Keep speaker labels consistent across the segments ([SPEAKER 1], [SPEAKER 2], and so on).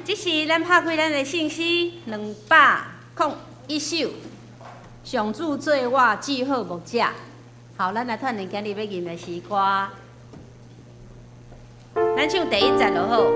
[SPEAKER 1] 这是咱拍开咱的信息201首，上主做我至好牧者。好，咱来串联今日要吟的诗歌，咱唱第1节就好。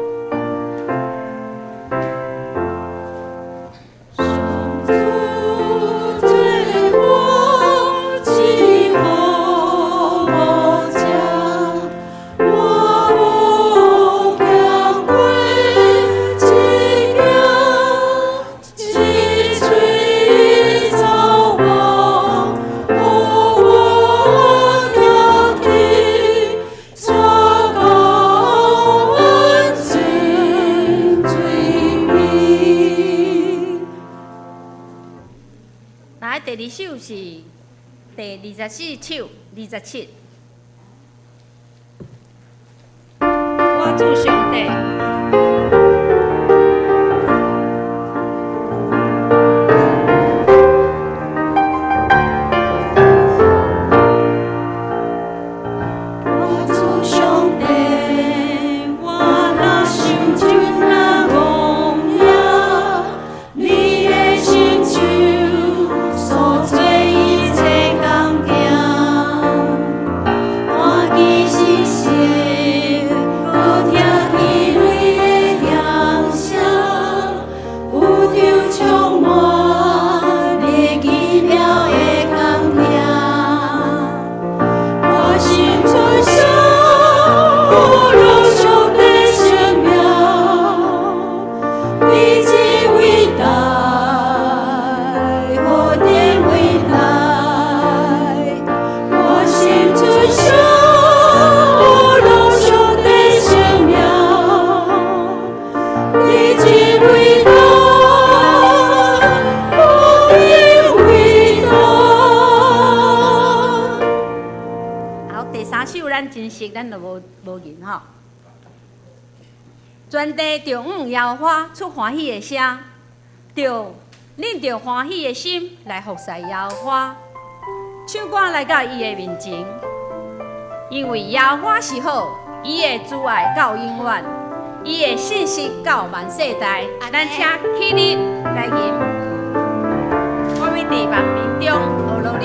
[SPEAKER 1] 第2首是第24首27，我主上帝。 咱就无吟吼。全地着耶和华出欢喜的声，恁着欢喜的心来服侍耶和华，唱歌来到伊的面前，因为耶和华是好，伊的慈爱到永远，伊的信实到万世代。咱请起立来吟，我要伫万民中学乐你。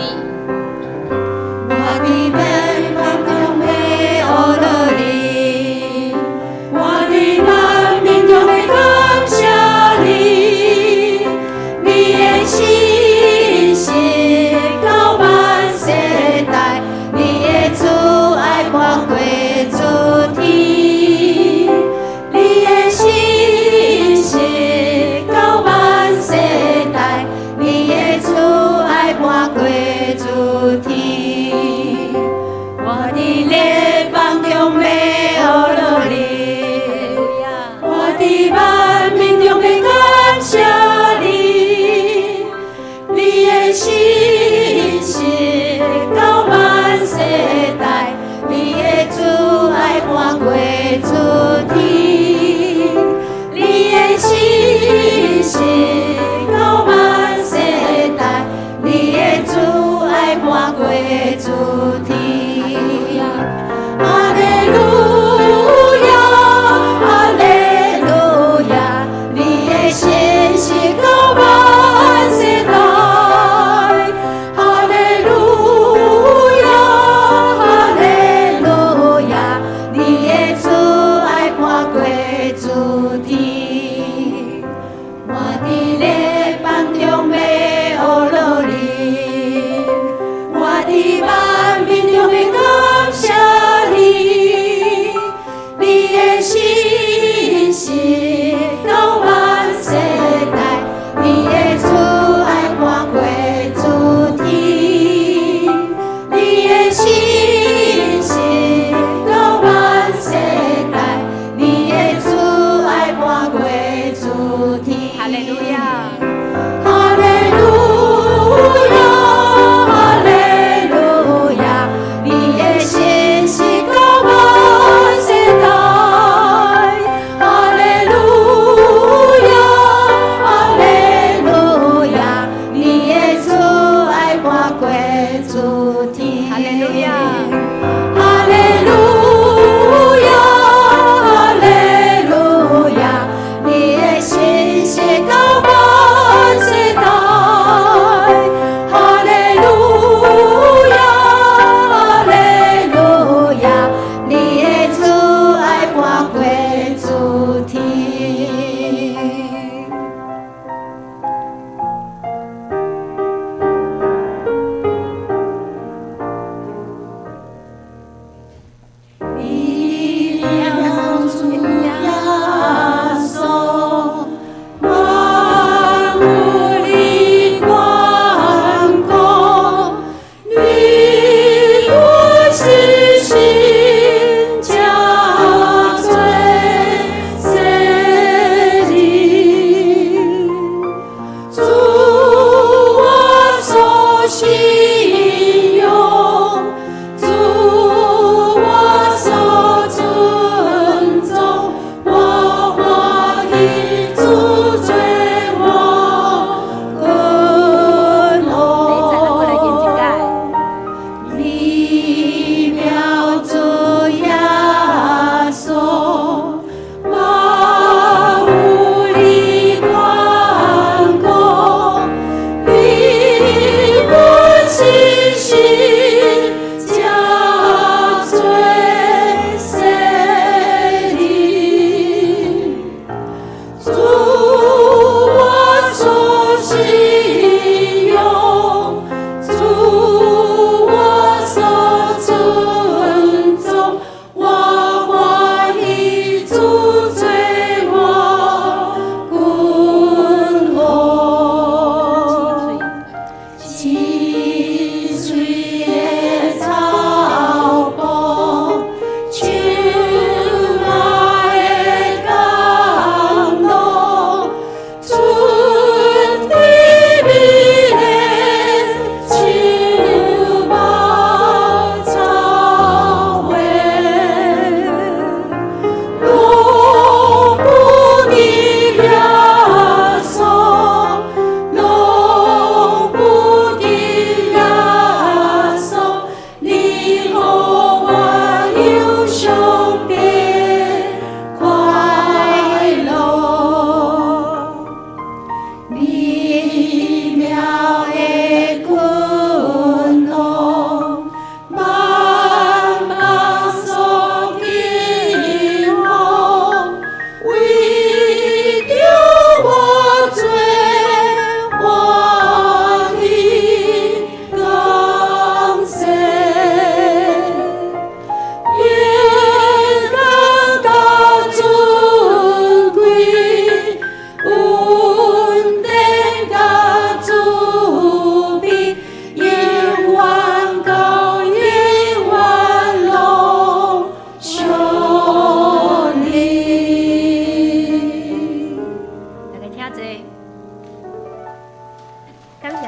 [SPEAKER 2] 哈利路亚，哈利路亚。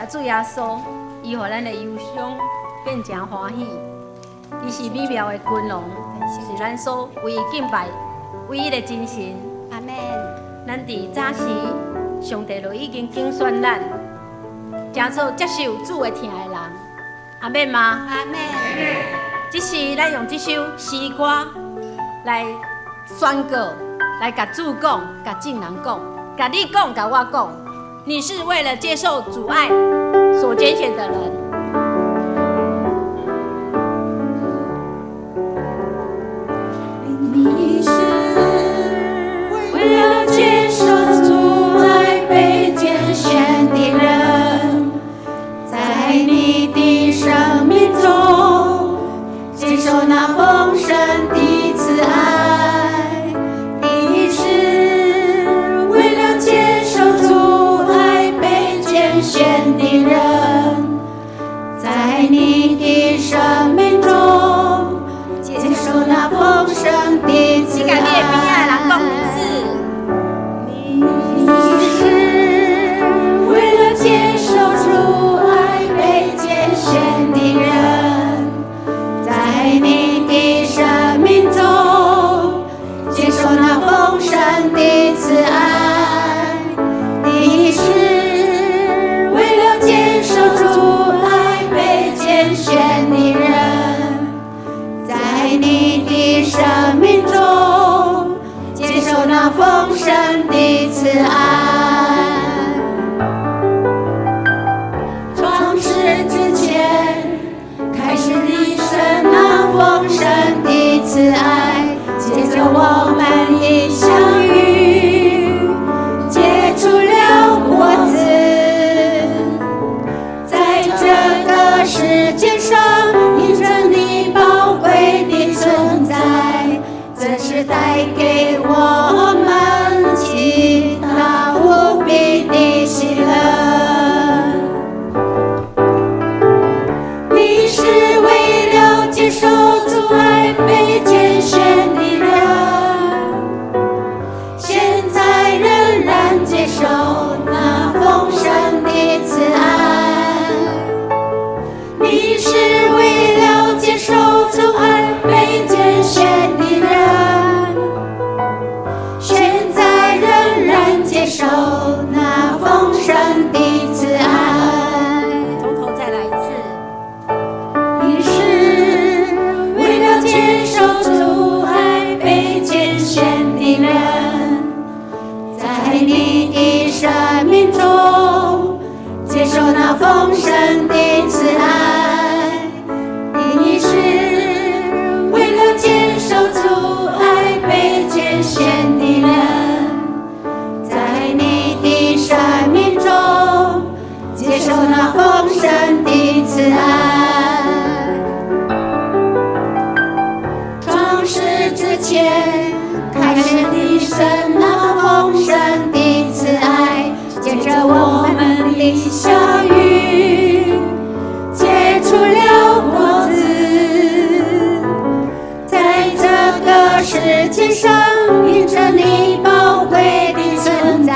[SPEAKER 1] 主耶稣，伊互咱的忧伤变成欢喜。伊是美妙的君王，是咱所唯一敬拜唯一的真神。
[SPEAKER 2] 阿门。
[SPEAKER 1] 咱伫早时，上帝就已经拣选咱，诚做接受主的听的人。阿门吗？
[SPEAKER 2] 阿门。
[SPEAKER 1] 这是咱用这首诗歌来宣告，来甲主讲，甲众人讲，甲你讲，甲我讲，你是为了接受主爱所拣选的人。
[SPEAKER 2] 你是为了接受主爱被拣选的人，在你的生命中接受那丰盛的慈爱。你是为了接受主爱被拣选的人，在你的生命中接受那丰盛的慈爱。你是为了接受主爱被拣选的人，在你的生命中接受那丰盛的慈爱。你是为了接受主爱被拣选的人，在你的生命中接受那丰盛的慈爱。创世之前开始的神那丰盛的慈爱，接着我们的相遇结出了果子，在这个世界上印证你宝贵的存在，这是带给我们极大无比的喜乐。你是为了接受主爱被拣选的人，现在仍然接受那丰盛的慈爱。你是为了接受主爱被拣选的人，现在仍然接受那丰盛的慈爱。
[SPEAKER 1] 从头再来一次。
[SPEAKER 2] 你是为了接受主爱被拣选的人，在你的生命中接受那丰盛的慈爱。你是为了接受主爱被拣选的人，在你的生命中接受那丰盛的慈爱。创世之前开始的神那丰盛的慈爱，接着我们的相遇结出了果子，在这个世界上印证你宝贵的存在，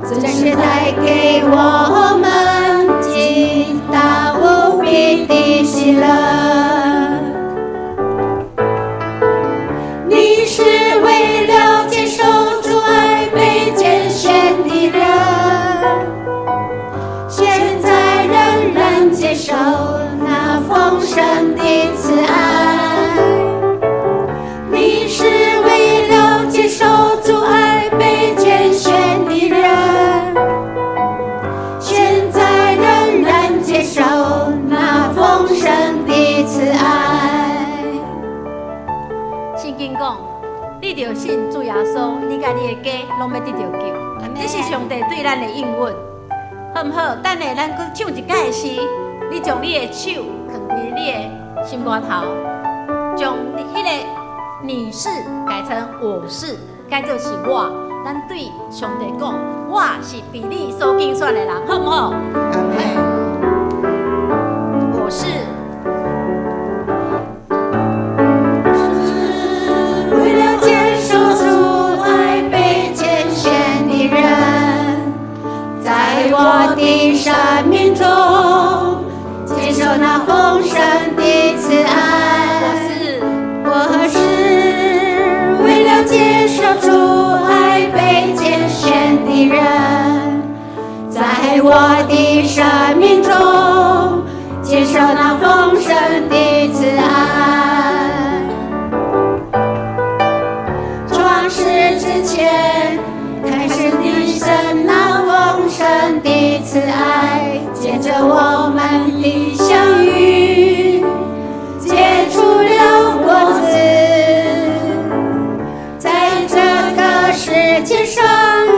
[SPEAKER 2] 这是带给我们极大无比的喜乐。你是为了接受主爱被拣选的人，现在仍然接受那丰盛的慈爱。你是为了接受主爱被拣选的人，现在仍然接受那丰盛的慈爱。
[SPEAKER 1] 圣经讲，你着信主耶稣，你甲你的家拢要得到救。这是上帝对咱的应允，好唔好？等下咱搁唱一届的诗，你将你的手放伫你的心肝头，将迄个你是改成我是，改做是我。咱对上帝讲，我是被你所拣选的人，好唔好？我是。
[SPEAKER 2] 为了接受主爱被拣选的人，在我的生命在我的生命中接受那丰盛的慈爱。创世之前开始的神那丰盛的慈爱，借着我们的相遇结出了果子，在这个世界上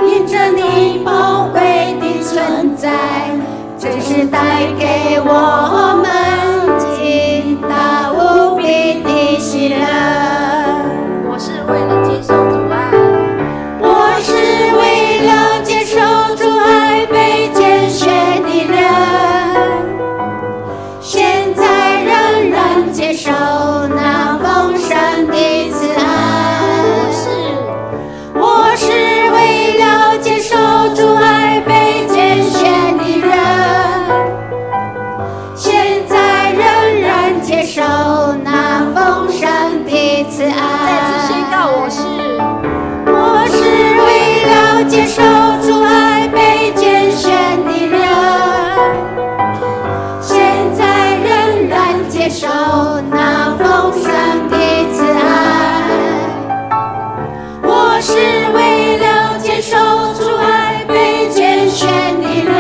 [SPEAKER 2] 因着你宝贵的存在，真是带给我们极大无比的喜乐。
[SPEAKER 1] 我是为了接受主爱，
[SPEAKER 2] 我是为了接受主爱被拣选的人，现在仍然接受那丰盛的慈爱。我是为了接受主爱被拣选的人，现在仍然接受那丰盛的慈爱。
[SPEAKER 1] 再次宣告
[SPEAKER 2] 我是为了接受主爱被拣选的人，现在仍然接受那丰盛的慈爱。我是为了接受主爱被拣选的人，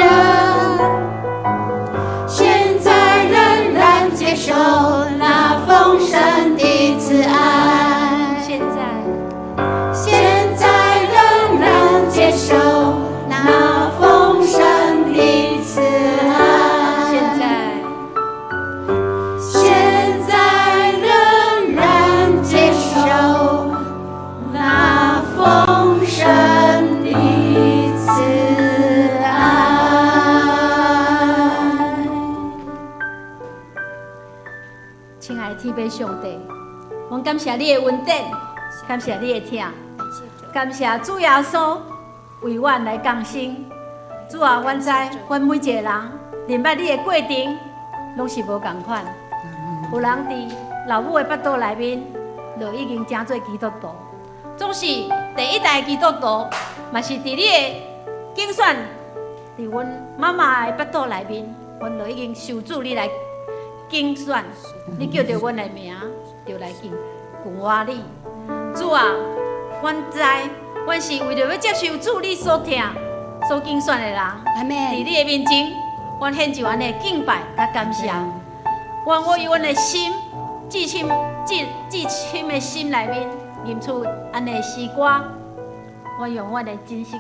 [SPEAKER 2] 现在仍然接受那丰盛的慈爱。现在仍然接受那丰盛的慈爱。现在仍然接受那丰盛的慈爱。
[SPEAKER 1] 亲爱的天父上帝，我感谢你的恩典，感谢你的听，感谢主耶稣为阮来降生。主啊，阮知阮每一个人明白你的过程，拢是无同款。有人伫老母的腹肚内面，就已经成做基督徒，总是第一代基督徒，嘛是伫你的竞选，伫阮妈妈的腹肚内面，阮就已经受主你来竞选，你叫着阮的名，就来敬我你。主啊，阮知，阮是为着要接受主你所听、所竞选的人。
[SPEAKER 2] 阿们。
[SPEAKER 1] 伫你的面前，阮献上阮的敬拜甲感谢。我以阮的心、至深的心内面，吟出安尼的诗歌。我用阮的真实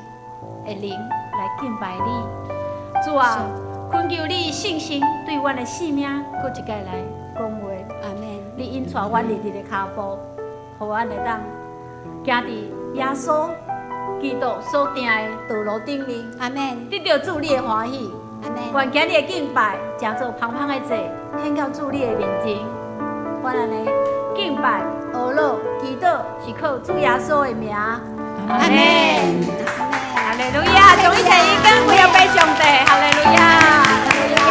[SPEAKER 1] 的灵来敬拜你。主啊，恳求你信心对阮的性命，搁一届来讲话。
[SPEAKER 2] 阿们。
[SPEAKER 1] 你引带阮日日的脚步，互阮会当行伫耶稣基督所定的道路顶面。
[SPEAKER 2] 阿们。
[SPEAKER 1] 得到主你的欢喜。
[SPEAKER 2] 阿们。
[SPEAKER 1] 愿今日的敬拜，诚做芳芳的祭，献到主你的面前。阮安尼敬拜、学乐、祈祷，是靠主耶稣的名。阿
[SPEAKER 2] 阿
[SPEAKER 1] 门。
[SPEAKER 2] 们。
[SPEAKER 1] 哈利路亚！将一切恩典归给上帝。哈利路亚！哈利路亚！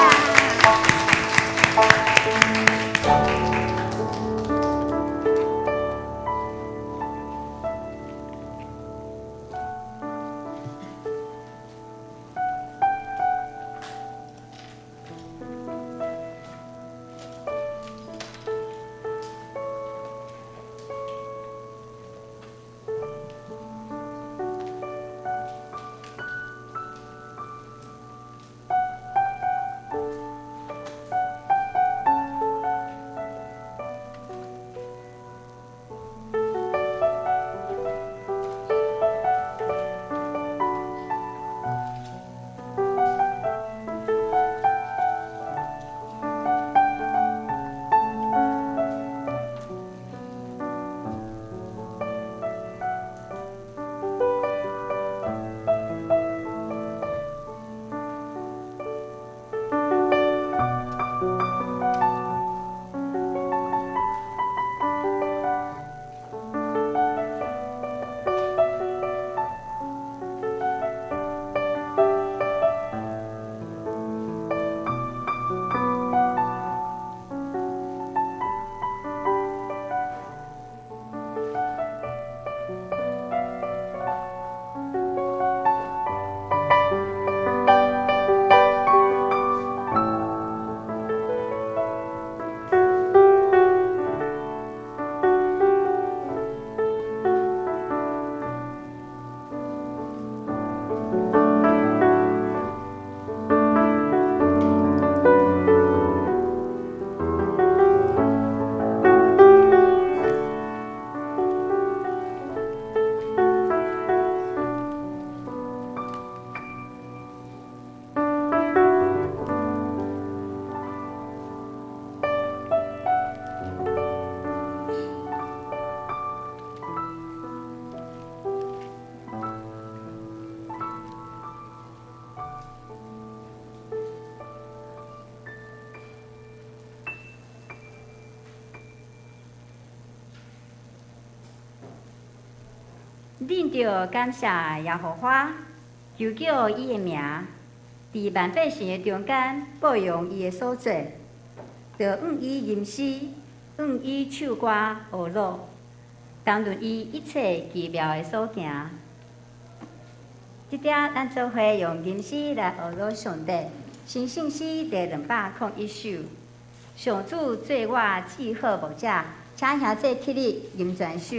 [SPEAKER 3] 恁着感谢耶和华，求叫伊的名，伫万百姓的中间保养伊的所做，着用伊吟诗，用伊唱歌学乐，谈论伊一切奇妙的所行。即点咱做伙用吟诗来学乐上帝。新圣诗第201首，上主做我记号牧者，请兄弟起立吟全首。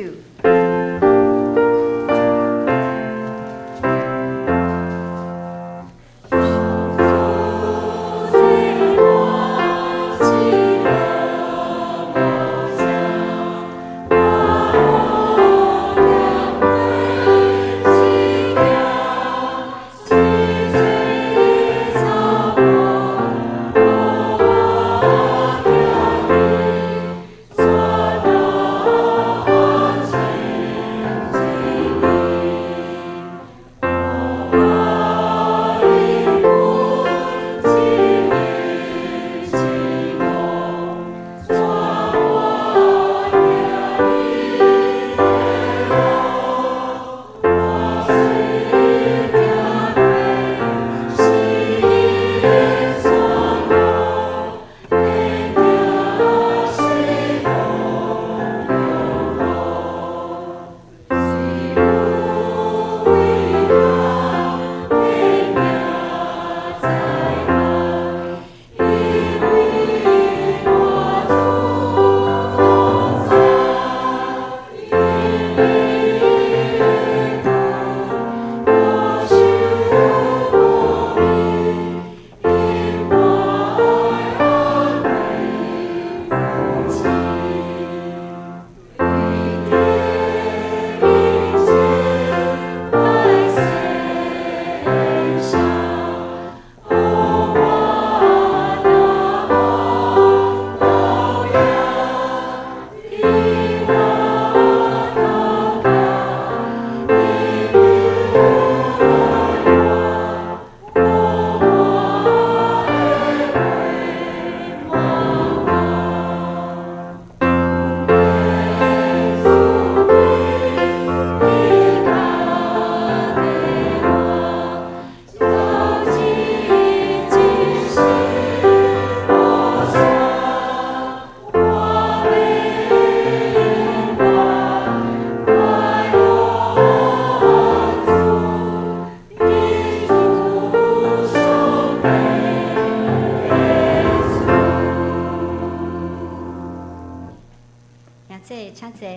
[SPEAKER 3] 请坐，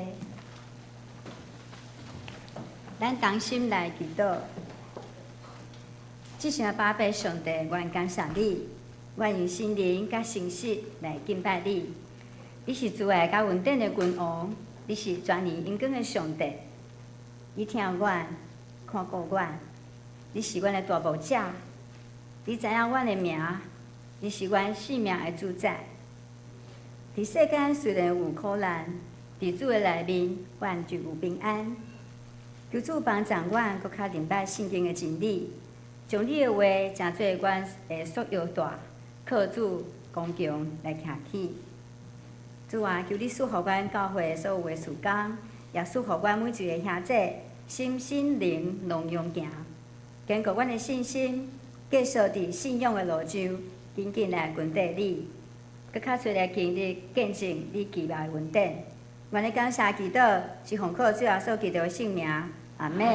[SPEAKER 3] 咱同心来祈祷。至圣宝贝上帝，愿感谢你，愿用心灵甲诚实来敬拜你。你是慈爱甲稳定的君王，你是全能永光的上帝。你听阮，看顾阮，你是阮的大牧者。你知影阮的名，你是阮性命的主宰。伫世间虽然有苦难，伫主的内面，阮就有平安。求主帮助阮，搁较明白圣经的真理，将你的话诚做阮的束腰带，靠主刚强来徛起。主啊，求你赐福阮教会所有的事工，也赐福阮每一个兄弟心心灵拢用行，坚固阮的信心，继续伫信仰的路上紧紧来跟缀你，搁较侪来经历见证你奇妙的恩典。愿你感谢祈祷，是奉靠主耶稣基督的圣名，阿门。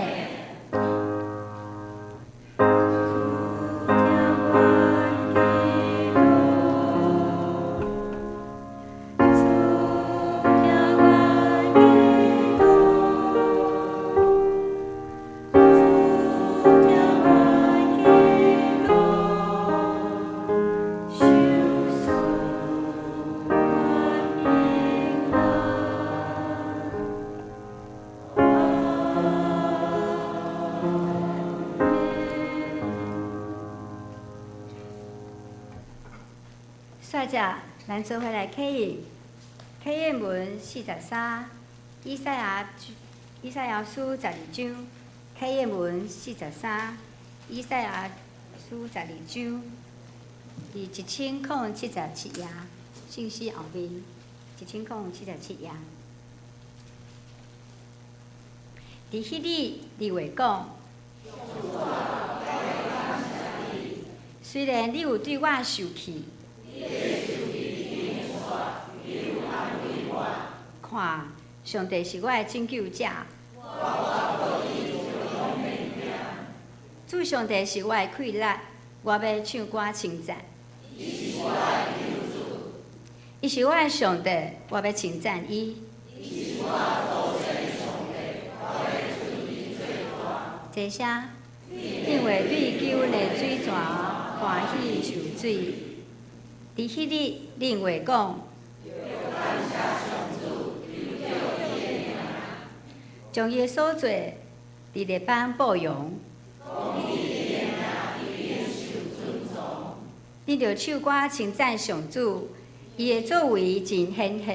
[SPEAKER 3] 煞者，咱做伙来启应。启应文43，以赛亚书12章。启应文43，以赛亚书12章，第1077页，信息后面1077页。伫迄日，你会讲。虽然你有对我受气，看，上帝是我的拯救者。主上帝是我的快乐，我要唱歌称赞。伊是我的上帝，我要称赞伊。这声，因为对救恩的水泉欢喜受水。伫迄日，恁会讲，将伊的所做，伫列邦报扬。恁着唱歌称赞上主，伊的作为真显赫。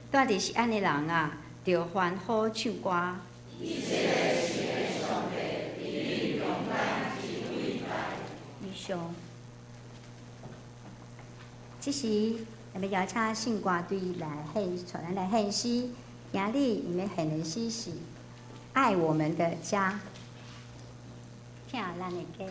[SPEAKER 3] 到底是安尼人啊，着欢呼唱歌。以上，这时咱要邀请圣歌队来献，带咱来献诗。今日因要献的诗是《爱我们的家》，听咱的歌。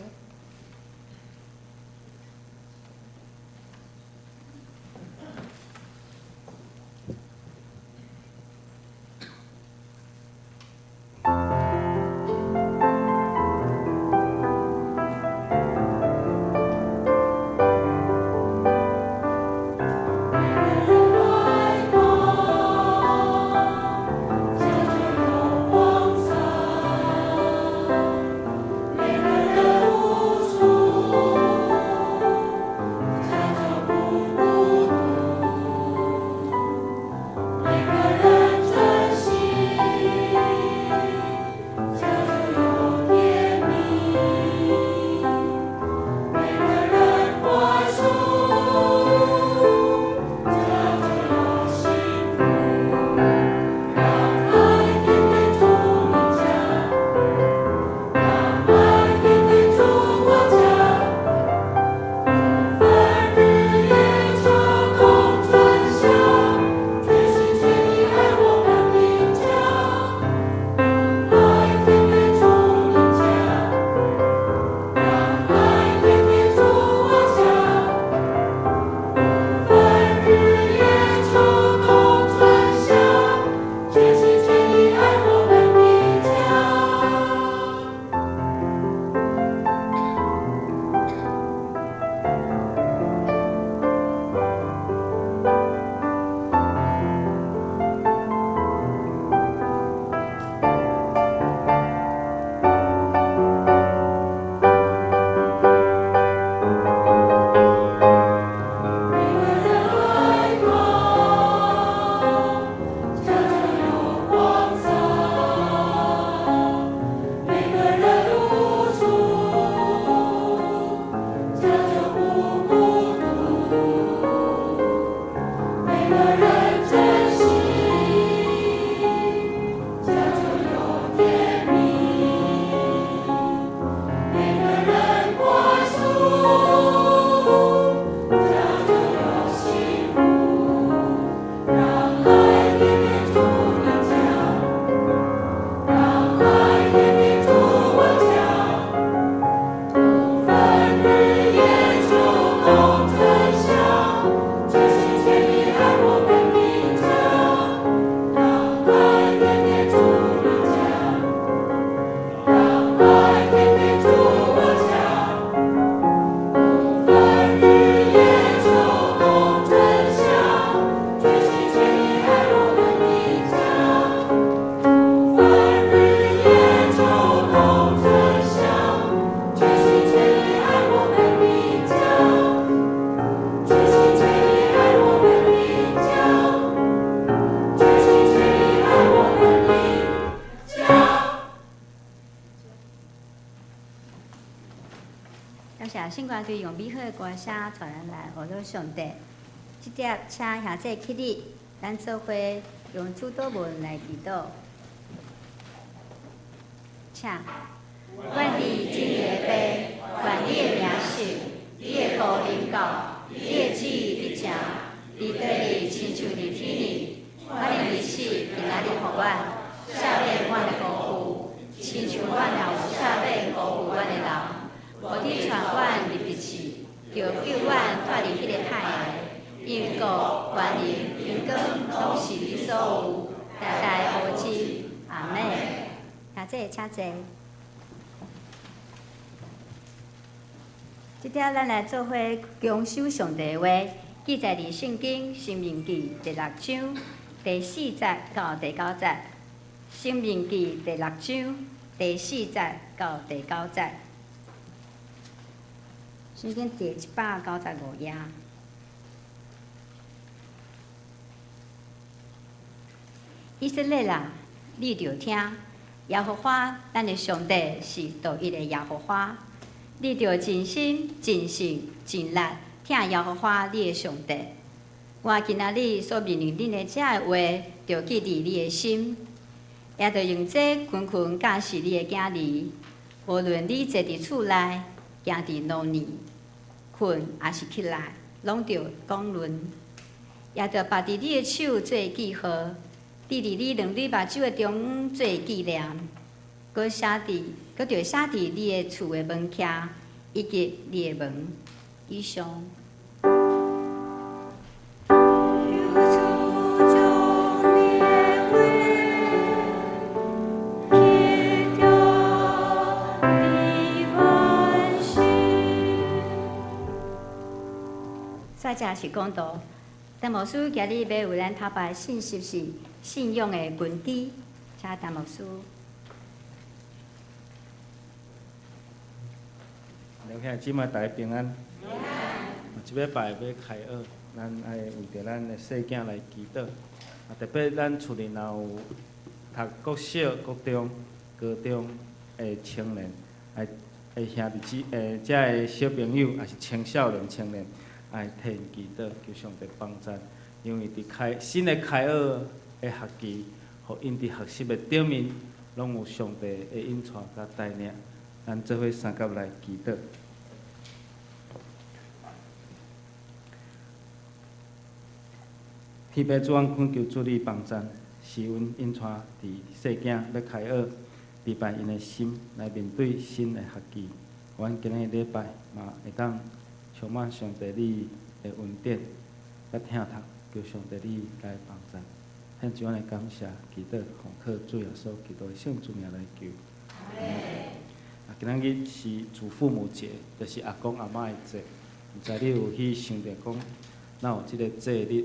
[SPEAKER 3] 圣歌队用美好的歌声带咱来学到上帝。即碟请兄姐起立，咱做伙用主祷文来祈祷。请，愿你今日杯，愿你的名实，你的福临到，你的旨意得成，你对你亲像伫天里，我的力气伫哪里互阮，赦免阮的辜负，亲像阮也有赦免辜负阮的人，无你传阮入地市，就救阮脱离迄个歹的，因为国、权力、荣光，拢是你所有，代代无尽。阿门。下这请坐。即条咱来做伙强守上帝的话，记载伫圣经《申命记》第6章第4节到第9节，《申命记》第6章第4节到第9节，圣经第195页。以色列人，你着听，耶和华咱的上帝是独一的耶和华。你着尽心、尽性、尽力听耶和华你的上帝。我今仔日所命令恁的这个话，着记伫你的心，也着用这群群教示你的囝儿。无论你坐伫厝内，行伫路里，困还是起来，拢着讲论，也着拔伫你的手做记号，滴伫你两蕊目睭的中做纪念。搁着写伫你的厝的门徛，以及你的门以上。再者是讲到，陈牧师今日要为咱头摆信息是信仰的根基，请陈牧师。
[SPEAKER 4] 兄弟姊妹，大家平安。即礼拜要开学，咱爱为着咱的细囝来祈祷。特别咱厝里若有读国小、国中、高中的青年，兄弟遮的小朋友，也是青少年、青年，爱替因祈祷，求上帝帮助。因为伫新的开学的学期，互因伫学习的顶面，拢有上帝的引带甲带领。咱做伙三甲来祈祷。天父主，阮恳求主你帮助，使阮引带伫细囝要开学，礼拜因的心来面对新的学期。阮今日礼拜嘛会当充满上帝你的恩典，甲听读，求上帝你来帮助。献上阮的感谢，祈祷奉靠主耶稣基督的圣主名来求。今仔日是祖父母节，就是阿公阿嬷的节。毋知你有去想着讲，哪有即个节日？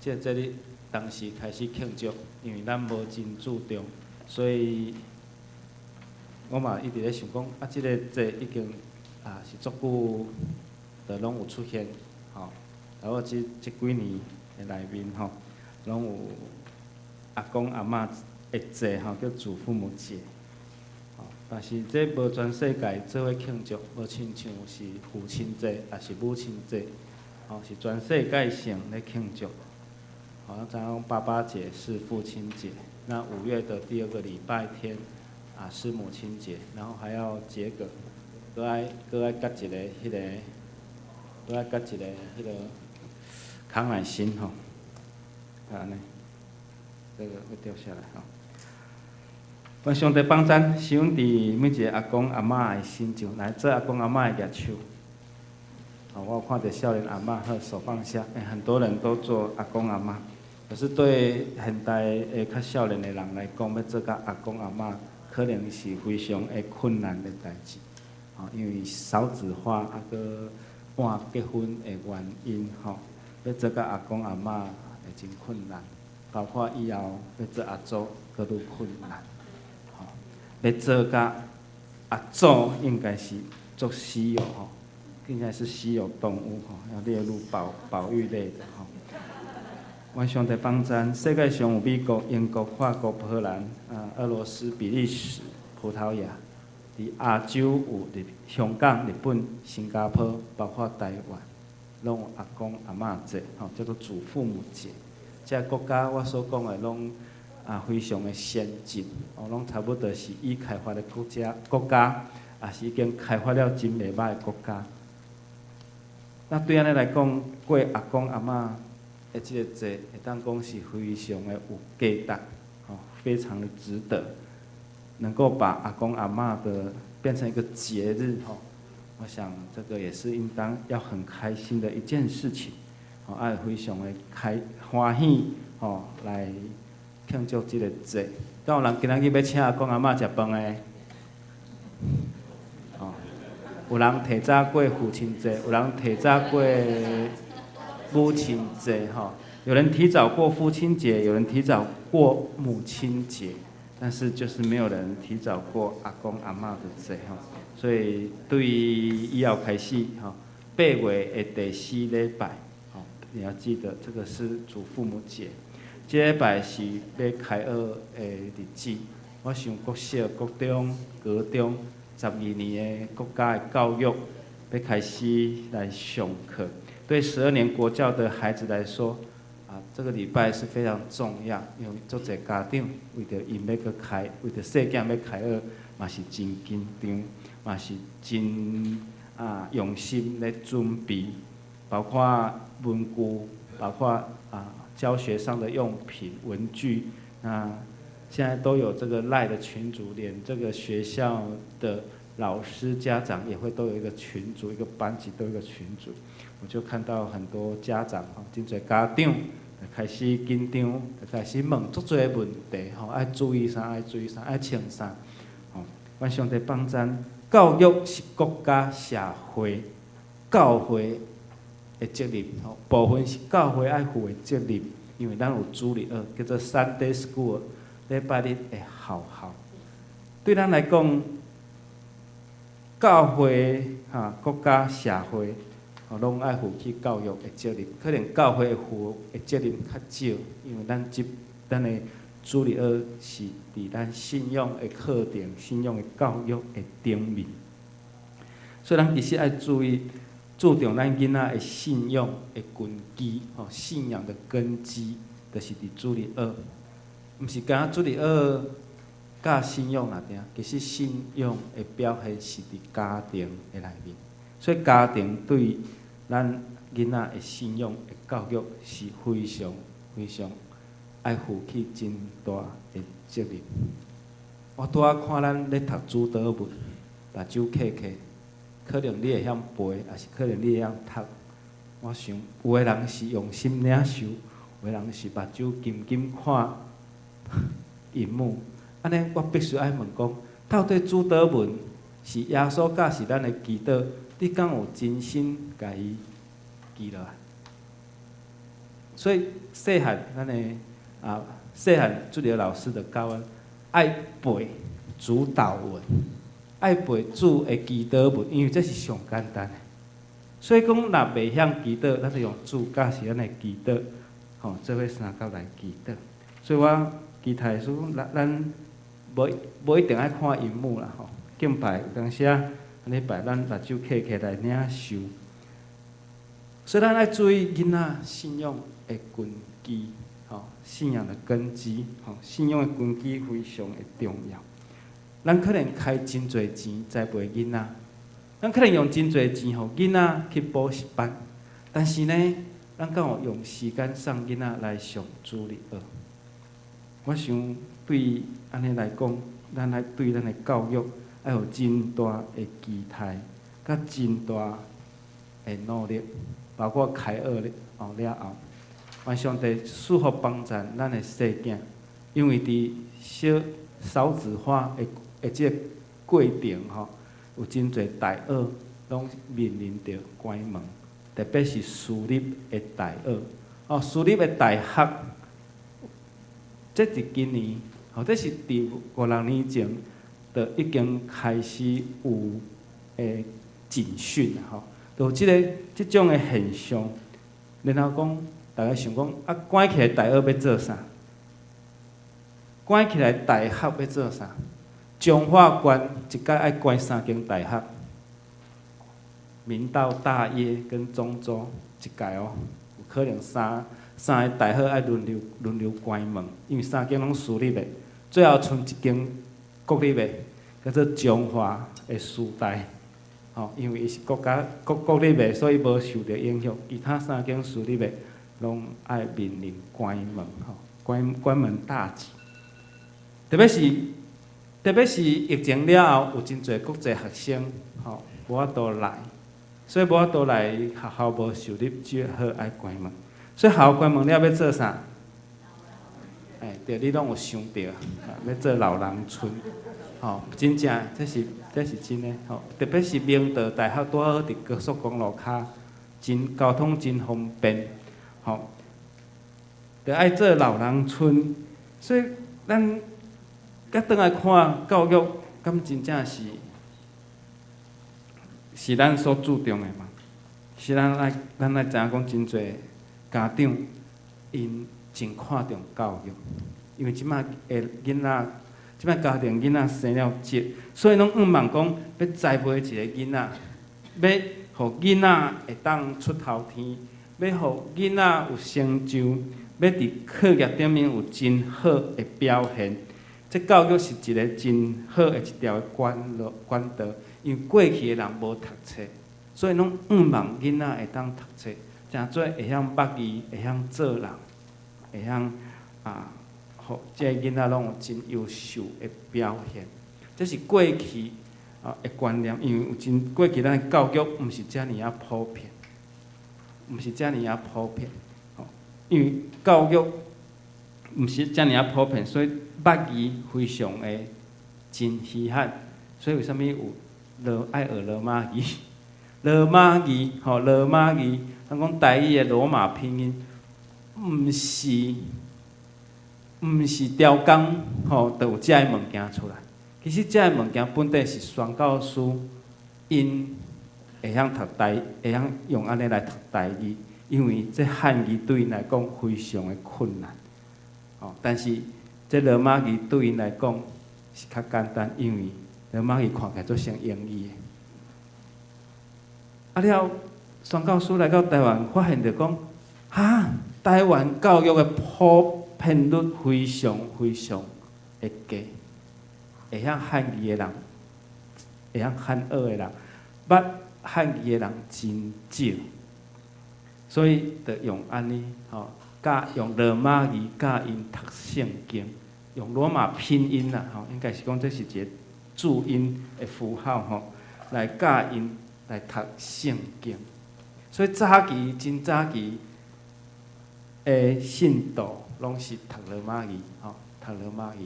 [SPEAKER 4] 即个节日当时开始庆祝，因为咱无真注重，所以我嘛一直咧想讲，即个节已经是足久，就拢有出现，吼。然后即几年的内面吼，拢有阿公阿嬷的节吼，叫祖父母节。但是这无全世界做伙庆祝，无亲像是父亲节，也是母亲节，是全世界性咧庆祝。咱知影爸爸节是父亲节，那5月的第2个礼拜天是母亲节，然后还要节个，搁爱夹一个迄个，搁爱夹一个迄个康乃馨吼，安尼，这个会掉下来吼。愿上帝帮咱，使阮伫每一个阿公阿嬷的心上来做阿公阿嬷的乐手。我有看到少年阿嬷和手放下，很多人都做阿公阿嬷，可是对现代的较少年的人来讲，要做甲阿公阿嬷，可能是非常的困难的代志。因为少子化搁晚结婚的原因，要做甲阿公阿嬷会真困难，包括以后要做阿祖，搁愈困难。要做甲阿祖，应该是足稀有应该是稀有动物要列入保育类的愿上帝帮咱，世界上有美国、英国、法国、荷兰、俄罗斯、比利时、葡萄牙，伫亚洲有香港、日本、新加坡，包括台湾，拢有阿公阿嬷节叫做祖父母节。这国家我所讲的拢非常的先进，拢差不多是已开发的国家，也是已经开发了真袂歹的国家。那对安尼来讲，过阿公阿嬷的这个节，会当讲是非常的有价值，非常的值得，能够把阿公阿嬷的变成一个节日，我想这个也是应当要很开心的一件事情，爱非常的欢喜，来庆祝这个节。敢有人今仔日要请阿公阿嬷食饭的？有人提早过父亲节，有人提早过母亲节，有人提早过父亲节，有人提早过母亲节，但是就是没有人提早过阿公阿嬷的节，所以对于以后开始，8月的第4礼拜，你要记得这个是祖父母节，这礼拜是要开学的日子。我想国小、国中、高中12年的国家的教育要开始来上课。对12年国教的孩子来说，这个礼拜是非常重要，因为足侪家长为着因要去开，为着细囝要开学，嘛是真紧张，嘛是真用心来准备，包括文具，包括教学上的用品、文具。现在都有这个赖的群组，连这个学校的老师、家长也会都有一个群组，一个班级都有一个群组。我就看到很多家长真侪家长开始紧张，开始问足侪问题，爱注意啥，爱注意啥，爱穿啥。阮上帝帮咱，教育是国家、社会、教会的责任，部分是教会爱负的责任，因为咱有主日学叫做 Sunday School。礼拜日的校校，对咱来讲，教会国家社会，拢爱负起教育的责任。可能教会负的责任较少，因为咱的主日学是伫咱信仰的课程、信仰的教育的顶面，所以咱其实爱注重咱囡仔的信仰的根基，信仰的根基，就是伫主日学。毋是干主日学甲信仰那点，其实信仰的表现是伫家庭的内面，所以家庭对咱囡仔的信仰的教育是非常非常爱负起真大的责任。我拄仔看咱咧读主导文，目睭刻刻，可能你会晓背，也是可能你会晓读。我想有的人是用心领受，有的人是目睭紧紧看荧幕，安尼我必须爱问讲，到底主导文是耶稣教是咱的祈祷，你敢有真心甲伊记落来？所以细汉咱的细汉主日老师的教阮爱背主导文，爱背主的祈祷文，因为这是上简单的。所以讲，若袂晓祈祷，咱就用主教是咱的祈祷，做伙三角来祈祷。所以我期待说，咱无一定爱看荧幕啦，敬拜有当时安尼拜，咱目睭刻刻来领受。所以咱爱注意囡仔信仰的根基，信仰的根基，信仰的根基非常的重要。咱可能开真侪钱栽培囡仔，咱可能用真侪钱互囡仔去补习班，但是呢，咱敢有用时间送囡仔来上主日学？我想对安尼来讲，咱爱对咱的教育爱有真大的期待，甲真大的努力，包括开学了后，愿上帝赐福帮助咱的细囝，因为伫少子化的即个过程有真侪大学拢面临着关门，特别是私立的大学，私立的大学。这是今年，这是伫5-6年前，就已经开始有警讯啦，就即种的现象。然后讲，大家想讲，关起来大学要做啥？关起来大学要做啥？彰化县一届爱关3间大学，明道、大业跟中州一届有可能3个大学爱轮流关门，因为3间拢私立的，最后剩1间国立的，叫做彰化的师大。因为伊是国立的，所以无受到影响。其他3间私立的拢爱面临关门吼，关门大吉。特别是疫情了后，有真侪国际学生吼无法度来，所以无法度来学校无受入最好爱关门。所以学校关门了要做啥？对，你拢有想到，要做老人村，真正这是真诶，特别是明道大学拄好伫高速公路骹，交通真方便，着爱做老人村，所以咱甲倒来看教育，敢真正是咱所注重诶嘛？是咱来知影讲真侪家长因真看重教育。因为即摆诶囡仔，即摆家庭囡仔生了节，所以拢望讲要栽培一个囡仔，要互囡仔会当出头天，要互囡仔有成就，要伫课业顶面有真好诶表现。这教育是一个真好诶一条管道，因为过去诶人无读册，所以拢望囡仔会当读册，诚做会晓捌字，会晓做人，会晓互这囡仔拢有真优秀的表现，这是过去的观念。因为过去咱的教育毋是遮尔普遍，因为教育毋是遮尔普遍，所以捌字非常的真稀罕。所以为什么有爱学罗马字？罗马字，咱讲台语的罗马拼音，毋是雕工就有遮个物件出来。其实遮个物件本地是宣教师因会晓会晓用安尼来读台语，因为这汉字对因来讲非常的困难。但是这罗马字对因来讲是较简单，因为罗马字看起来做像英语的。了，宣教师来到台湾，发现着讲，台湾教育的普遍率非常的低，会晓汉字的人，会晓汉学的人，捌汉字的人真少，所以着用安尼用罗马字教因读圣经，用罗马拼音啦，应该是讲这是一个注音的符号来教因来读圣经。所以真早期的信徒拢是读罗马字，读罗马字。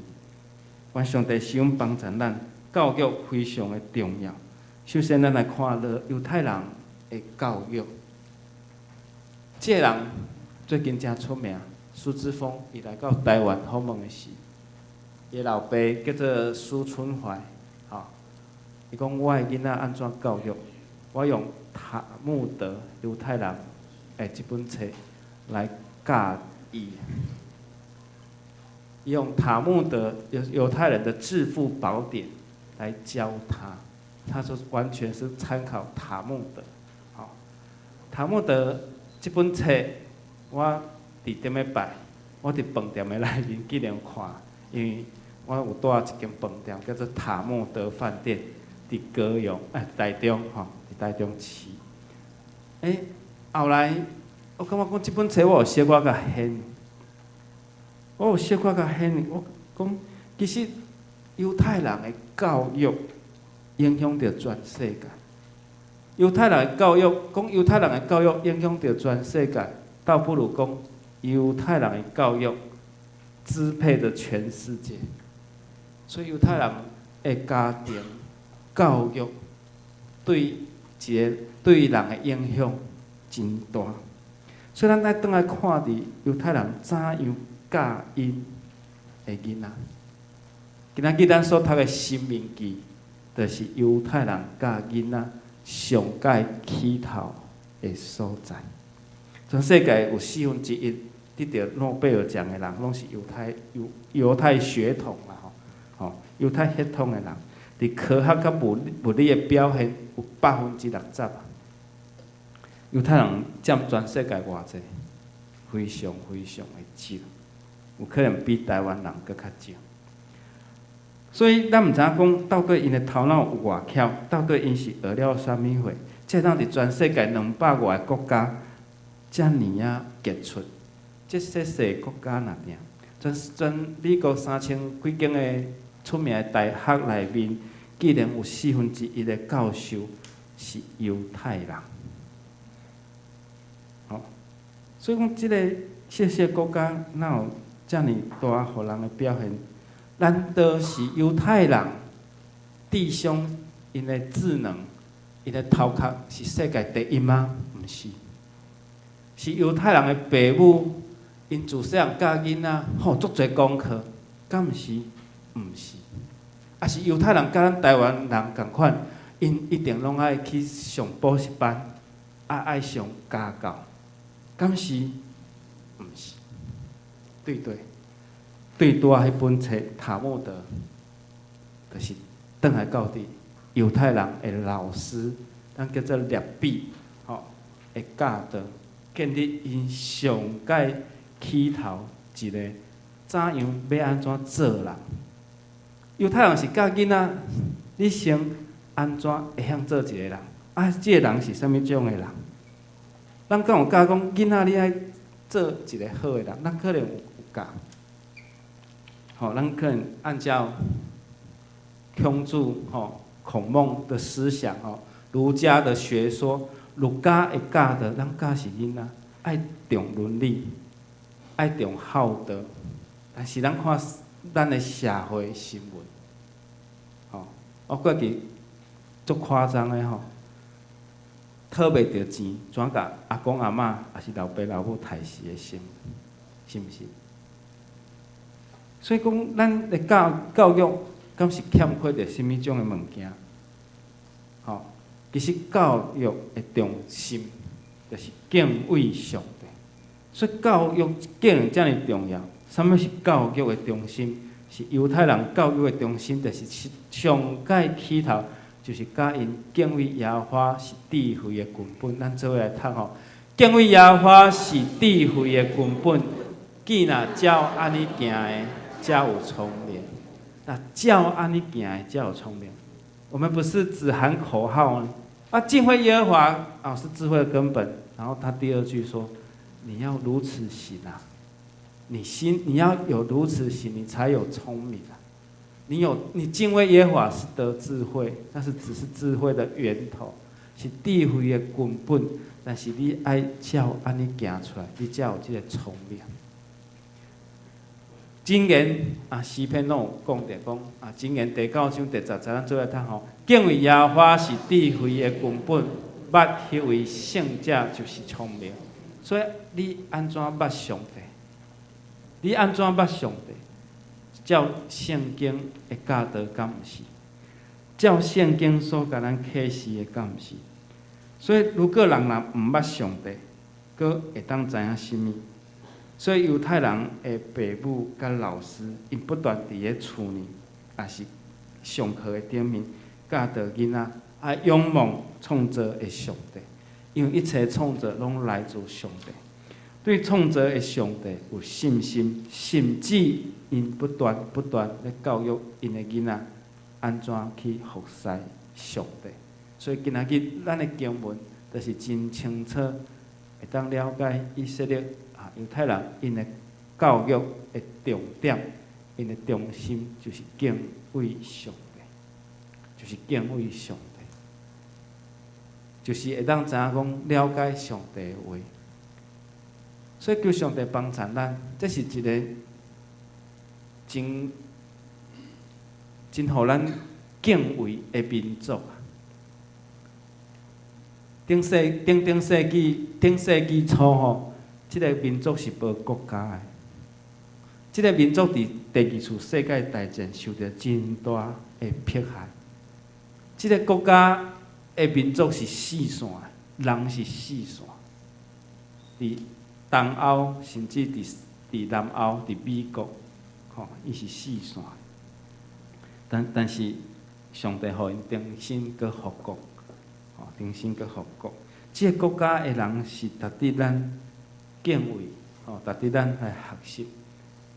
[SPEAKER 4] 愿上帝使用帮助咱，教育非常的重要。首先，咱来看犹太人的教育。这个人最近真出名，苏之峰，伊来到台湾访问的时，伊老爸叫做苏春怀，伊讲我的囡仔安怎教育，我用塔木德犹太人的这本册来教伊。用塔木德犹太人的致富宝典来教他，他说完全是参考塔木德。塔木德这本册，我伫顶礼拜，我伫饭店的内面竟然看，因为我有住一间饭店叫做塔木德饭店，伫高雄台中伫台中市。后来我感觉讲这本册我有小可甲掀。我有小可甲显，我讲其实犹太人的教育影响着全世界。犹太人的教育，讲犹太人的教育影响着全世界，倒不如讲犹太人的教育支配着全世界。所以犹太人的家庭教育对人的影响真大。所以咱来倒来看伫犹太人怎样教因的囡仔。今仔日咱所读的《申命记》，就是犹太人教囡仔上界起头的所在。全世界有1/4得到诺贝尔奖的人，拢是犹太血统啦，犹太血统的人，伫科学甲物理的表现有60%。犹太人占全世界偌济，非常的少。有可能比台湾人搁较少，所以咱毋知影讲到底因的头脑有偌巧，到底因是学了啥物货，才当伫全世界200外个国家遮尔啊杰出，即细细国家若定，全美国3000几间的出名的大学内面，竟然有1/4的教授是犹太人。哦，所以讲，即个细细国家哪有遮尔大互人的表现？难道是犹太人智商、因的智能、因的头壳是世界第一吗？毋是，是犹太人的父母，因自细汉教囡仔足侪功课，敢毋是？毋是，啊是犹太人甲咱台湾人共款，因一定拢爱去上补习班，爱上家教，敢是？毋是，对对。最大迄本册《塔木德》，就是转来到底犹太人的老师，咱叫做列比，会教导建立因上界起头一个怎样要安怎做人。犹太人是教囡仔，你先安怎会晓做一个人？啊，即个人是啥物种的人？咱敢有教讲囡仔你爱做一个好的人？咱可能有教。咱可能按照孔子、孔孟的思想、儒家的学说，儒家会教的，咱教是囡仔爱重伦理，爱重孝道。但是咱看咱的社会新闻，我过去足夸张的讨袂着钱，怎甲阿公阿嬷也是老爸老母刣死的心，是毋是？所以讲，咱的教育敢是欠缺着什物种的物件？其实教育的重心就是敬畏上帝。所以教育竟然遮尔重要。什么是教育的中心？是犹太人教育的中心，就是上界起头，就是教因敬畏耶和华是智慧的根本。咱做伙来读敬畏耶和华是智慧的根本，既若照安尼行的。才有聪明，那照安尼行的才有聪明。我们不是只喊口号呢，敬畏耶和华是智慧的根本。然后他第二句说：“你要如此行啊，你要有如此行，你才有聪明啊。你敬畏耶和华是得智慧，但是只是智慧的源头，是智慧的根本。但是你爱照安尼行出来，你才有这个聪明。”箴言诗篇拢有讲着讲箴言第9章第10节，咱做来读敬畏耶和华是智慧的根本，捌迄位圣者就是聪明。所以你安怎捌上帝？你安怎捌上帝？照圣经的教导，敢毋是？照圣经所甲咱启示的，敢毋是？所以如果人若毋捌上帝，佫会当知影甚物？所以犹太人的父母甲老师，因不断伫咧厝里，也是上课的顶面，教导囡仔爱仰望创造的上帝，因为一切创造拢来自上帝。对创造的上帝有信心，甚至因不断咧教育因的囡仔安怎去服侍上帝。所以今仔日咱的经文就是真清楚，会当了解以色列。犹太人因的教育的重点，因的中心就是敬畏上帝，就是敬畏上帝，就是会当知影讲了解上帝的话。所以求上帝帮助咱，这是一个真互咱敬畏的民族啊！顶世纪初即个民族是无国家的，即个民族伫第二次世界大战受到真大的迫害。即个国家的民族是四线，人是四线，伫东欧甚至伫南欧、伫美国，伊是四线。但是上帝互因重新搁复国，重新搁复国。即个国家的人是值得咱敬畏，值得咱来学习。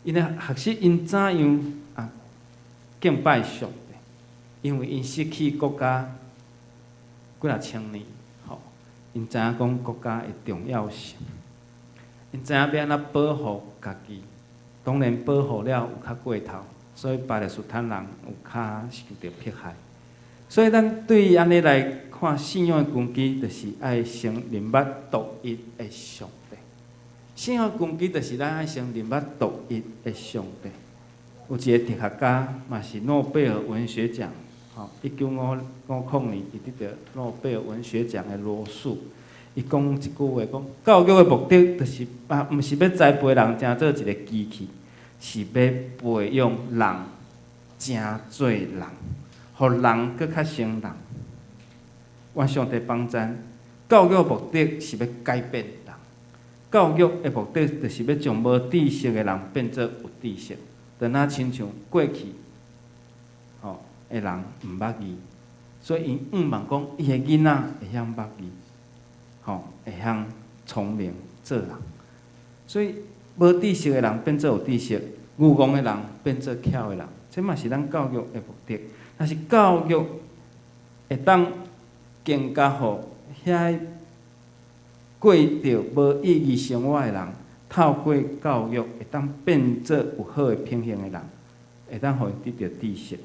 [SPEAKER 4] 因来学习因怎样敬拜上帝，因为因失去国家几啊千年，因知影讲国家的重要性。因知影要安怎保护家己，当然保护了有较过头，所以巴勒斯坦人有较受到迫害。所以咱对于安尼来看信仰的根基，就是爱先认捌独一的上帝。信仰的根基就是咱爱先认捌独一的上帝。有一个哲学家，嘛是诺贝尔文学奖，1950年伊得到诺贝尔文学奖的罗素。伊讲一句话，讲教育的目的就是毋是要栽培人成做一个机器，是要培养人成做人，互人搁较成人。愿上帝帮咱，教育的目的是要改变人，教育的目的就是要将无知识的人变做有知识。就那亲像过去，的人毋捌字，所以伊望讲伊的囡仔会晓捌字。会晓聪明做人，所以无知识的人变做有知识，愚戆的人变做巧的人，这嘛是咱教育的目的。但是教育会当更加互遐过着无意义生活的人，透过教育会当变做有好的品行的人，会当互伊得到知识。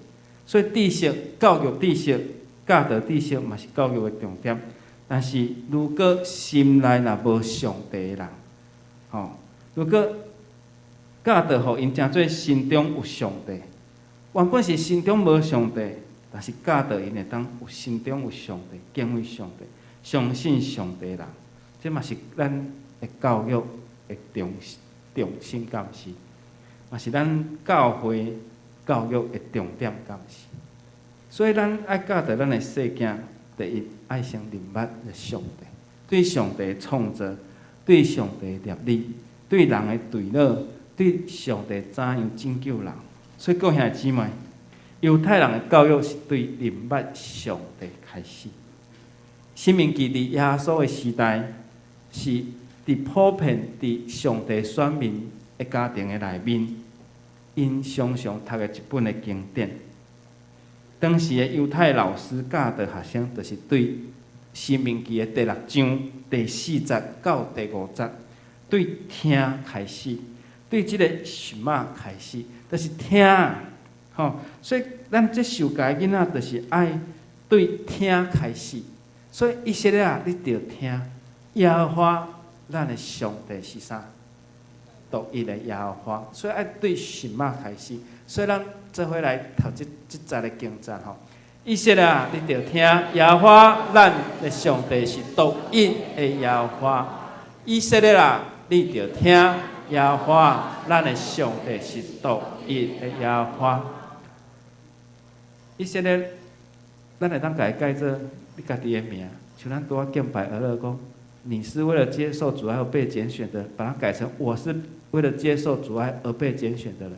[SPEAKER 4] 所以知识、教育知识、教导知识嘛是教育的重点。但是，如果心内若无上帝的人，如果教导互因诚做心中有上帝，原本是心中无上帝，但是教导因会当有心中有上帝，敬畏上帝，相信上帝的人，这嘛是咱的教育的重心教示，嘛是咱教会教育的重点教示。所以，咱爱教导咱的细囝。第一，爱先认捌上帝，对上帝的创造，对上帝的立理，对人的对恼，对上帝怎样拯救人。所以，各位兄弟姊妹，犹太人的教育是对认捌上帝开始。申命记伫耶稣的时代，是伫普遍伫上帝选民的家庭的内面，因常常读的一本的经典。当时的犹太老师教导学生，就是对《申命记》的第6章第4节到第5节，对听开始，对即个什么开始，就是听，所以咱这受教的囡仔，就是爱对听开始。所以以色列啊，你着听，耶和华咱的上帝是啥？独一的耶和华，所以爱对什么开始？所以咱做伙来读即节的经章以色列啊，你着听，耶和华咱的上帝是独一的耶和华。以色列啊，你着听，耶和华咱的上帝是独一的耶和华。以色列，咱会当改改做你家己的名，像咱拄仔敬拜俄勒讲，你是为了接受主爱而被拣选的，把它改成我是为了接受主爱而被拣选的人。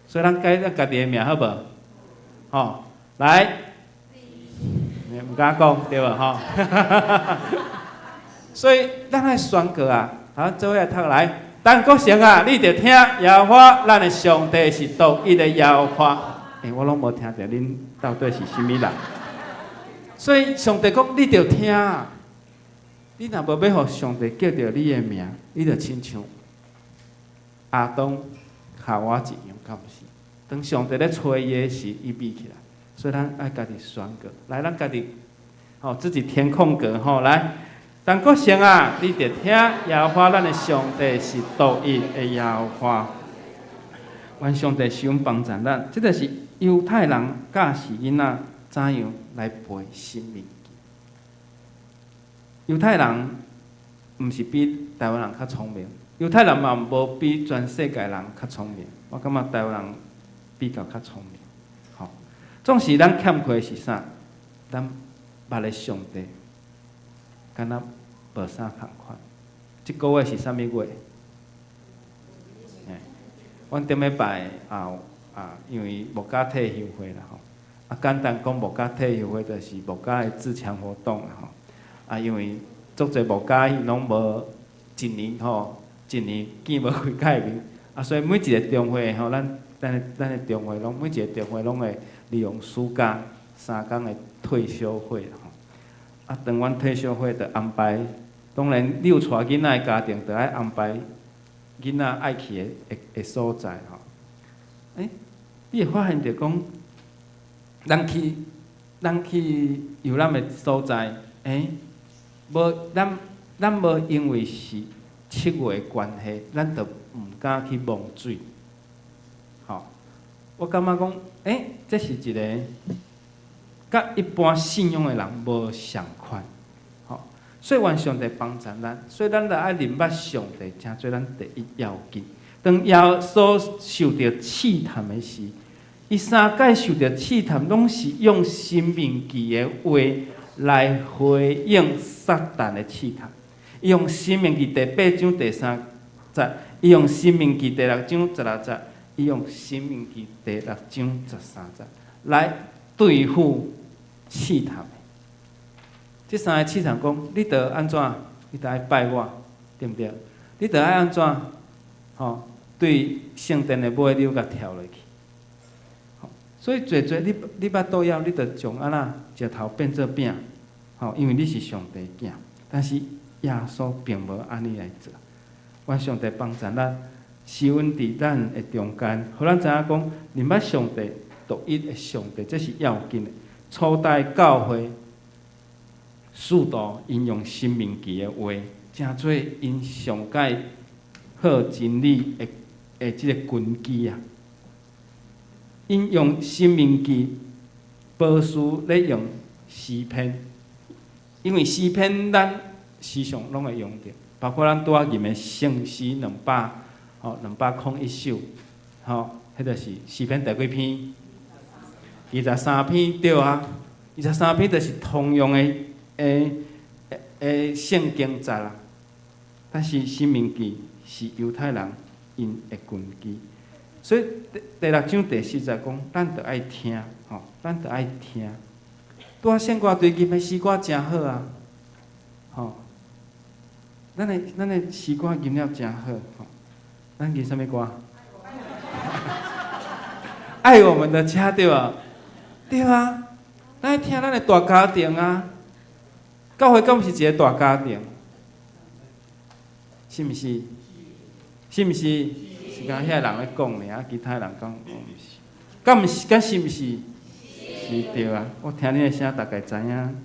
[SPEAKER 4] 所以咱改咱家己的名好无？来，你毋敢讲对无？所以咱爱宣告啊，做伙来读来。但国城啊，你着听，耶和华咱的上帝是独一的耶和华。我拢无听着恁到底是甚物人。所以上帝讲，你着听。你若无要互上帝叫着你的名，你着亲像亚当、夏娃一样，敢毋是？当上帝咧找伊的时，伊闭起来。所以咱爱家己选择，来，咱家己自己填空格来。但国城啊，你着听，耶和华咱的上帝是独一的耶和华。愿上帝使用帮助咱，这就是犹太人教示囡仔怎样来背申命记。犹太人毋是比台湾人较聪明，犹太人嘛无比全世界人较聪明。我感觉台湾人比较较聪明。总是咱欠缺是啥？咱捌咧上帝，敢若无啥同款。即个月是啥物月？阮顶礼拜因为牧家退休会啦简单讲，牧家退休会就是牧家的自强活动啦因为足侪牧家伊拢无一年见无开家面所以每一个中会咱的中会拢每一个中会拢会利用暑假3天的退休会当阮退休会就安排当然，你有带囡仔的家庭，就爱安排囡仔爱去的所在吼。你会发现着讲，咱去游览的所在，咱无因为是7月的关系，咱就毋敢去望水。吼，我感觉讲，这是一个甲一般信仰的人无相款。吼，所以愿上帝帮助咱，所以咱着爱明白上帝，诚做咱第一要紧。当耶稣受到试探的时，伊3界受到试探，拢是用生命记的话来回应撒旦的试探。伊用生命记第8章第3节，伊用生命记第6章16节，伊用生命记第6章13节来对付试探的。这3个试探讲，你得安怎？你得爱拜我，对不对？你得爱安怎？吼，对圣殿的尾钮甲跳落去。所以做你捌倒枵，你着从安那石头变做饼，吼，因为你是上帝囝。但是耶稣并无安尼来做。愿上帝帮助咱，是阮伫咱的中间，互咱知影讲，明白上帝独一的上帝，这是要紧的。初代教会使徒引用生命记的话，诚做因上界好真理的即个根基啊。引用生命记，保师咧用诗篇，因为诗篇咱时常拢会用到，包括咱拄仔念的圣诗201首，迄著是诗篇第几篇？23篇对啊，23篇著是通用的圣经节啦。但是生命记是犹太人因的根基。所以第6章第4节讲，咱着爱听，咱着爱听。拄仔圣歌对吟的诗歌真好啊，咱的诗歌吟了真好，咱吟啥物歌？爱我们的家对啊，对啊，咱听咱的大家庭啊，教会敢毋是一个大家庭？是毋是？是毋是？是甲遐人咧讲尔，其他人讲毋是，敢是毋是？是对啊！我听你的声，大概知影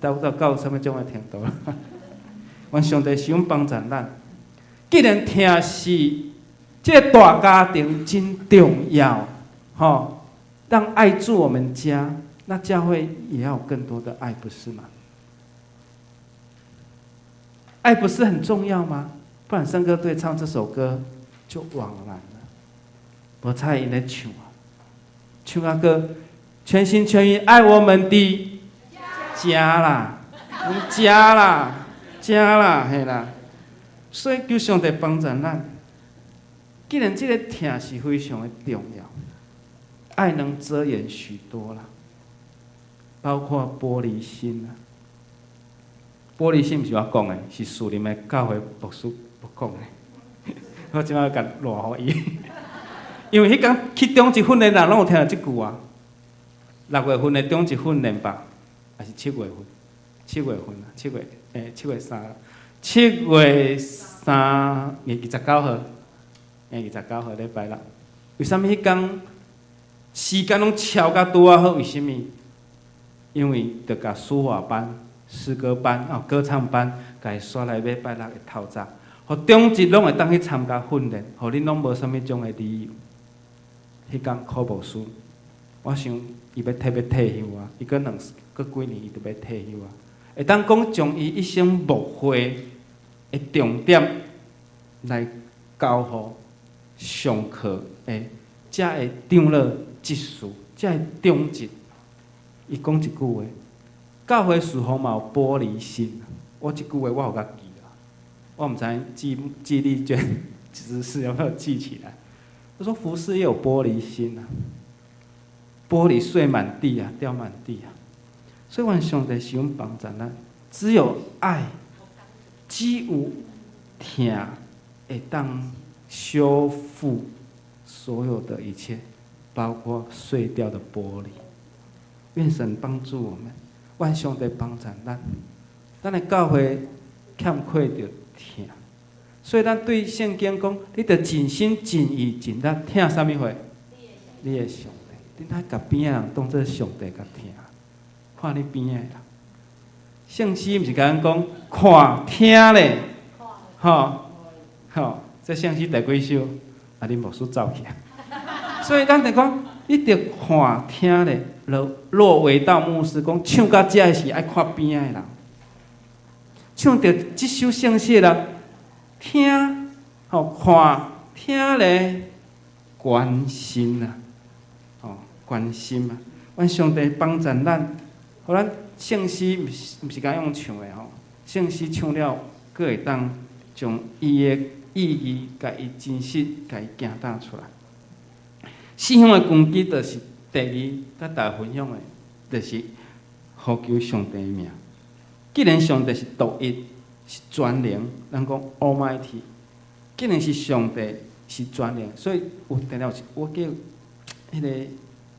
[SPEAKER 4] 到什么种的程度啦。愿上帝是用帮助咱。既然听是这个大家庭真重要，让爱住我们家，那教会也要有更多的爱，不是吗？爱不是很重要吗？不然圣歌队唱这首歌就枉然了。无彩因咧唱啊，唱啊歌，全心全意爱我们的家啦，家啦，嘿啦。所以求上帝帮助咱。既然这个听是非常的重要，爱能遮掩许多啦，包括玻璃心啊。玻璃心不是我讲的，是树林的教会牧师讲的。我即摆甲赖互伊，因为迄天去中级训练人拢有听到即句啊。6月份的中级训练吧，还是7月份？7月份啊，7月3月29号，29号礼拜六。为什么迄天时间拢超甲拄啊好？为什么？因为着甲书画班、诗歌班、歌唱班，甲伊刷来礼拜六的透早，互中级拢会当去参加训练，互恁拢无啥物种的理由。迄天考无书，我想伊要退休啊，伊过几年伊就要退休啊。会当讲将伊一生牧会的重点来交互上课的遮的长老执事，遮的中级。伊讲一句话：教会侍奉嘛有玻璃心。我即句话我有甲记啊，我毋知记忆卷知识有没有记起来？他说服侍也有玻璃心啊，玻璃碎满地啊，掉满地啊。所以阮上帝是用帮助咱，只有爱，只有听，会当修复所有的一切，包括碎掉的玻璃。愿神帮助我们，愿上帝帮助咱。咱的教会欠缺着疼，所以咱对圣经讲，你着尽心尽意尽力疼啥物货？你的上帝，你哪甲边仔人当做上帝甲疼？看你边仔人，圣诗毋是甲咱讲看听咧，吼，这圣诗第几首？啊，恁牧师走起来。所以咱着讲，你着看听咧。若为道牧师讲，唱到遮的是爱看边仔的人，唱着即首圣诗的人，听看听咧，关心啊，关心啊。阮上帝帮助咱，互咱圣诗毋是甲用唱的吼，圣诗唱了，佫会当将伊的意义，甲伊真实，甲伊行打出来。信仰的根基就是第二，甲大家分享的，就是呼求上帝的名。既然上帝是独一，是全能，咱讲 Almighty， 既然是上帝是全能，所以有定了我叫迄个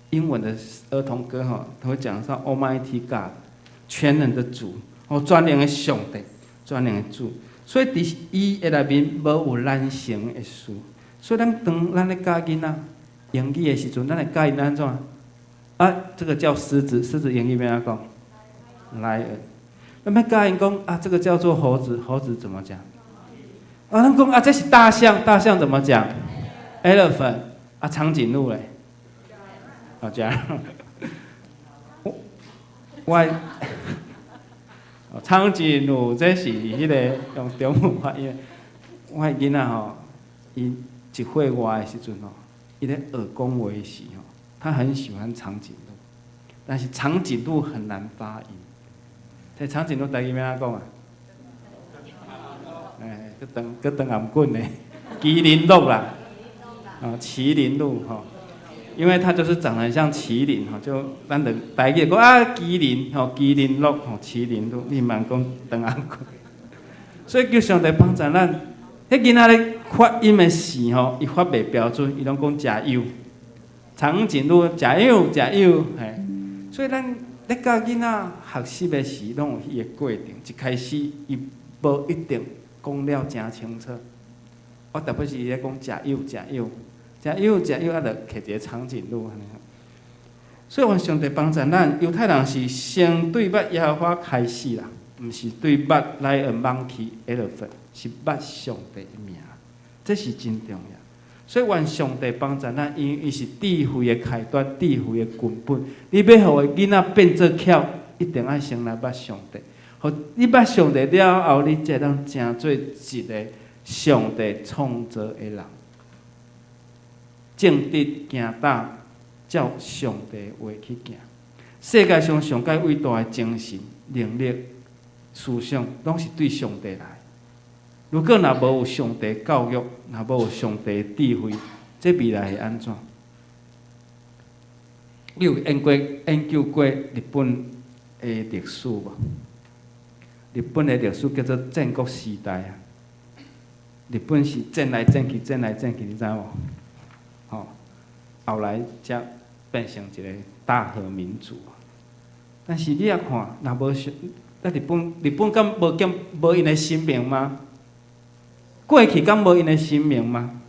[SPEAKER 4] 英文的儿童歌吼，他会讲上 Almighty God， 全能的主，全能的上帝，全能的主。所以伫伊的内面无有难成的事。所以当咱咧教囡仔英语的时阵，咱会教因安怎？啊，这个叫狮子，狮子英语要安怎讲 ？Lion。咱要教因讲啊，这个叫做猴子，猴子怎么讲？啊，咱讲啊，这是大象，大象怎么讲 ？Elephant。啊，长颈鹿嘞？好这样。我长颈鹿这是迄个用中文发音。我囡仔吼，伊1岁外的时阵吼。伊咧学讲话时吼，他很喜欢长颈鹿，但是长颈鹿很难发音。这长颈鹿台语要安怎讲啊？佫长颔棍呢，麒麟鹿啦，麒麟鹿吼，因为它就是长得很像麒麟吼，就咱的台语讲啊麒麟吼，麒麟鹿吼，麒麟鹿，你慢讲长颔棍。所以叫上帝帮助咱，迄囡仔咧。发音的时吼，伊发袂标准，伊拢讲食油，长颈鹿食油食油，嘿。所以咱咧教囡仔学习的时，拢有伊个过程。一开始伊无一定讲了真清楚，我特别是伊咧讲食油食油，食油食油，啊，着摕一个长颈鹿安尼。所以阮上帝帮助咱，犹太人是先对捌耶和华开始啦，毋是对捌Lion Monkey Elephant， 是捌上帝的名。这是真重要，所以愿上帝帮助咱，因为伊是智慧的开端，智慧的根本。你要互个囡仔变做巧，一定爱先来捌上帝。互你捌上帝了后，你才能成做一个上帝创造的人。正直行道，照上帝的话去行。世界上上界伟大的精神、能力、思想，拢是对上帝来。如果若无有上帝教育，若无有上帝智慧，这未来会安怎？你有研究过日本的历史无？日本的历史叫做战国时代啊。日本是战来战去，战来战去，你知无？后来才变成一个大和民族。但是你也看，若无上，日本敢无因的生命吗？过去敢无因的生命吗？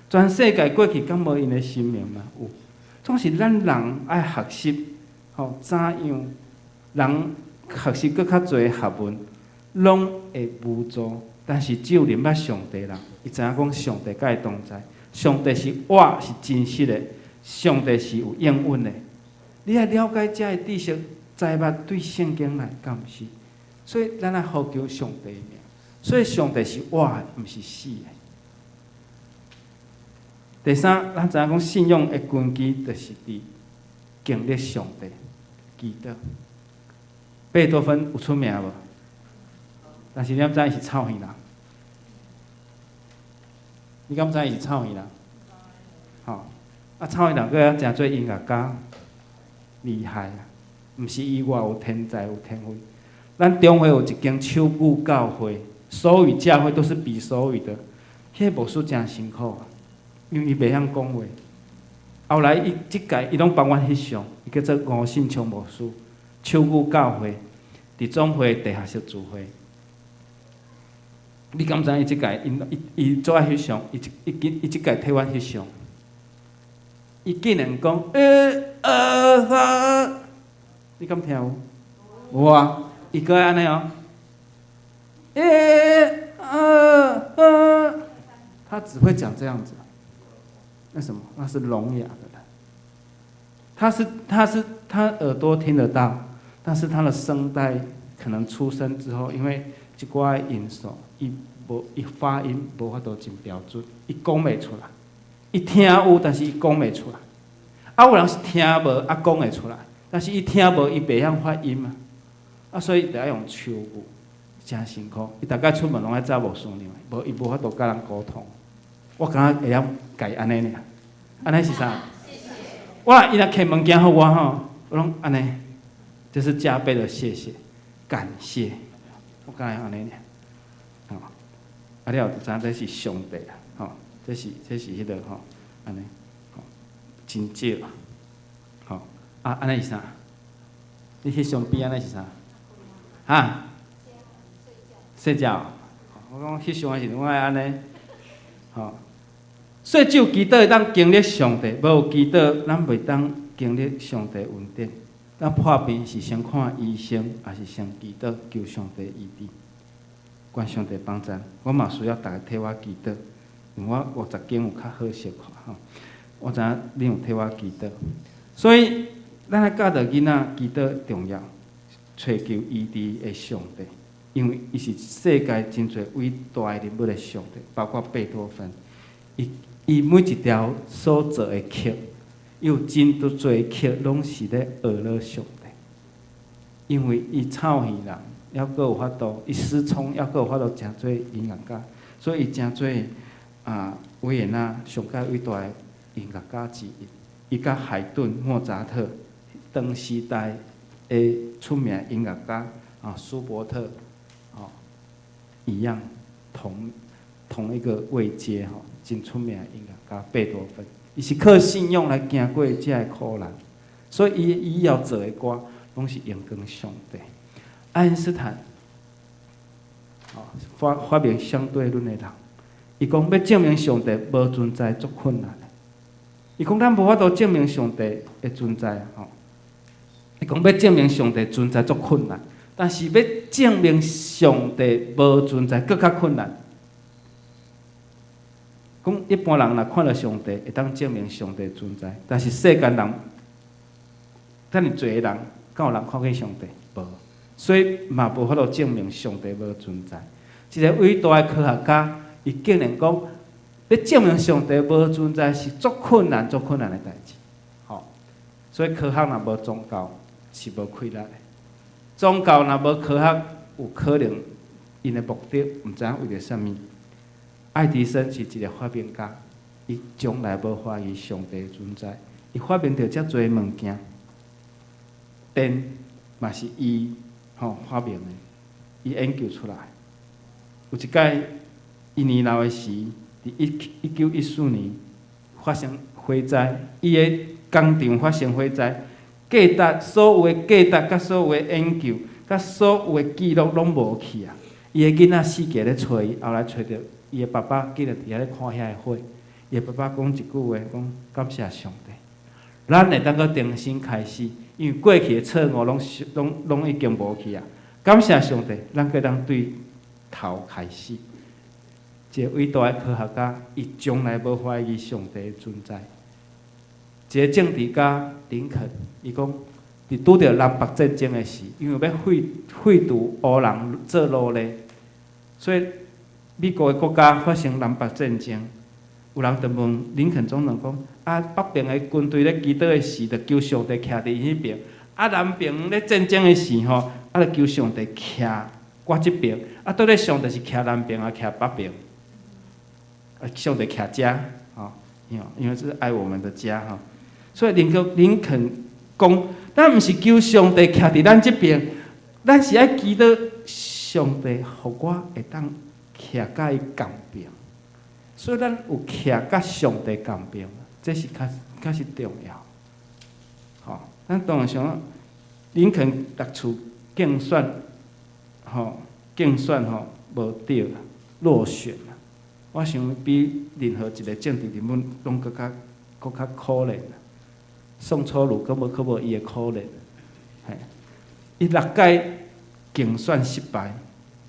[SPEAKER 4] 全世界过去敢无因的生命吗？有，总是咱人爱学习，怎样人学习搁较侪学问，拢会无助。但是只有认捌上帝人，伊知影讲上帝甲伊同在，上帝是活是真实的，上帝是有应允的。你爱了解这个知识，知捌对圣经来，敢毋是？所以咱爱呼求上帝的名。所以上帝是活的，毋是死的。第三，咱知影讲信仰的根基，就是伫经历上帝、祈祷。贝多芬有出名无？但是你敢知伊是臭耳人？你敢知伊是臭耳人？臭耳人佫要诚做音乐家，厉害啊！毋是伊外有天才有天分。咱中会有一间手鼓教会。手语教会都是比手语的，迄个牧师真辛苦啊，因为伊袂晓讲话。后来伊即届伊拢帮阮翕相，伊叫做吴信昌牧师，手鼓教会。伫总会地下室聚会。你敢知伊即届伊做爱翕相，伊即届替阮翕相，伊竟然讲你敢听有？有啊，伊搁安尼哦，他只会讲这样子。那什么？那是聋哑的人。他耳朵听得到，但是他的声带可能出生之后，因为一寡因素，伊发音无法度真标准，伊讲袂出来。伊听有，但是伊讲袂出来。啊，有人是听无，啊讲会出来，但是伊听无，伊袂晓发音嘛。啊，所以得要用手语，真辛苦。伊大概出门拢爱走无顺利，无伊无法度甲人沟通。我感觉会晓家安尼尔，安尼是啥？我伊若摕物件互我吼，我拢安尼，这是加倍的谢谢，感谢。我感觉安尼尔，吼，啊了，就知这是上帝啦，吼，这是迄个吼，安尼，吼，真少，吼，啊安尼是啥？你翕相片安尼是啥？哈？睡觉。我讲翕相的时阵，我爱安尼，吼。所以只有祈祷会当经历上帝，无有祈祷，咱袂当经历上帝恩典。咱破病是先看医生，还是先祈祷求上帝医治？愿上帝帮咱。我嘛需要大家替我祈祷，因为我50间有较好些看吼。我知影你有替我祈祷，所以咱来教导囡仔祈祷重要，找求医治的上帝，因为伊是世界真侪伟大的人物的上帝，包括贝多芬，伊每一条所做的曲，有真多曲拢是咧学了上帝，因为伊操耳人，还阁有法度，伊失聪，还阁有法度诚做音乐家，所以伊诚做维也纳上界伟大的音乐家之一。伊甲海顿、莫扎特当时代的出名音乐家舒伯特一样，同一个位阶真出名的音乐家贝多芬，伊是靠信仰来行过这个苦难，所以伊以后做的歌拢是荣光上帝。爱因斯坦发明相对论的人，伊讲要证明上帝无存在足困难的。伊讲咱无法度证明上帝的存在伊讲要证明上帝存在足困难，但是要证明上帝无存在更较困难。讲一般人若看到上帝，会当证明上帝存在，但是世间人，遮尔侪人，敢有人看见上帝？无，所以嘛无法度证明上帝无存在。一个伟大的科学家，伊竟然讲，要证明上帝无存在是足困难的代志。所以科学若无宗教是无开力的，宗教若无科学，有可能因的目的毋知影为着啥物。爱迪生是一个发明家，伊从来无怀疑上帝的存在，伊发明着遮侪物件，电嘛是伊发明的，伊研究出来。有一届伊年老的时，伫1914年发生火灾，伊的工厂发生火灾，所有的价值、甲所有的研究、甲所有的记录拢无去啊！伊的囡仔四界咧找伊，后来找着。伊的爸爸记得伫遐咧看遐个火，伊的爸爸讲一句话，讲感谢上帝，咱会当个重新开始，因为过去的错误拢已经无去啊。感谢上帝，咱个当对头开始。一个伟大的科学家，伊从来无怀疑上帝的存在。一个政治家林肯，伊讲，伫拄着南北战争的时，因为要废除乌人做奴隶，所以。美国的国家发生南北战争，有人就问林肯总统讲：北边的军队咧祈祷的时，就求上帝徛伫伊迄边；南边咧战争的时就求上帝徛我这边。到底上帝是徛南边徛北边？上帝徛遮因为这是爱我们的家所以林肯讲：咱毋是求上帝徛伫咱这边，咱是爱祈祷上帝，互我会当。徛甲伊共边，所以咱有徛甲上帝共边，这是较是重要。咱当然想，林肯逐次竞选竞选无对啦，落选啦。我想比任何一个政治人物拢搁较可怜啦。宋楚瑜搁无伊的可怜，嘿，伊6届竞选失败，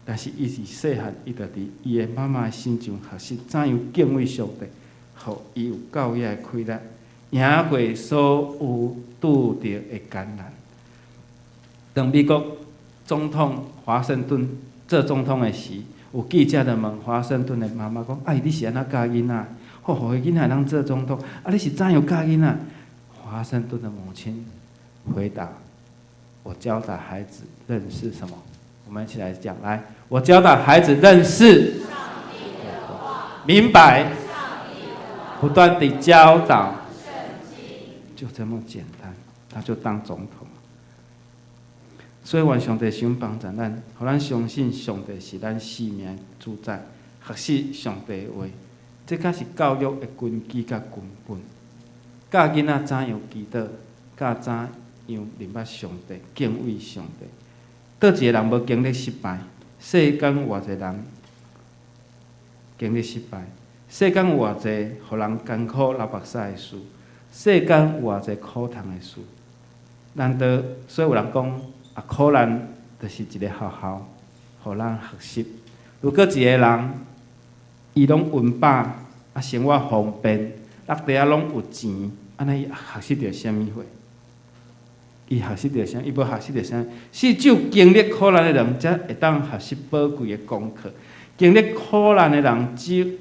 [SPEAKER 4] 但是伊是细汉，伊就伫伊的妈妈的身上学习怎样敬畏上帝，互伊有教育的开力，赢过所有拄着的艰难。当美国总统华盛顿做总统的时，有记者就问华盛顿的妈妈讲：“哎，你是安怎教囡仔？互迄囡仔通做总统？啊，你是怎样教囡仔？”华盛顿的母亲回答：“我教导孩子认识什么？”我们一起来讲，来，我教导孩子认识上帝的话，明白，不断地教导，就这么简单，他就当总统。所以，愿上帝想帮助咱，互咱相信上帝是咱生命的主宰，学习上帝的话，这才是教育的根基甲根本。教囡仔怎样祈祷，教怎样认捌上帝、敬畏上帝。倒一个人无经历失败？世间有偌侪人经历失败？世间有偌侪互人艰苦流目屎的事？世间有偌侪苦痛的事？难道所以有人讲苦难就是一个学校，互咱学习？如果一个人伊拢温饱，生活方便，落地拢有钱，安尼伊学习着啥物货？伊学习着啥？伊无学习着啥？是只有经历苦难的人，才会当学习宝贵的功课。经历苦难的人，只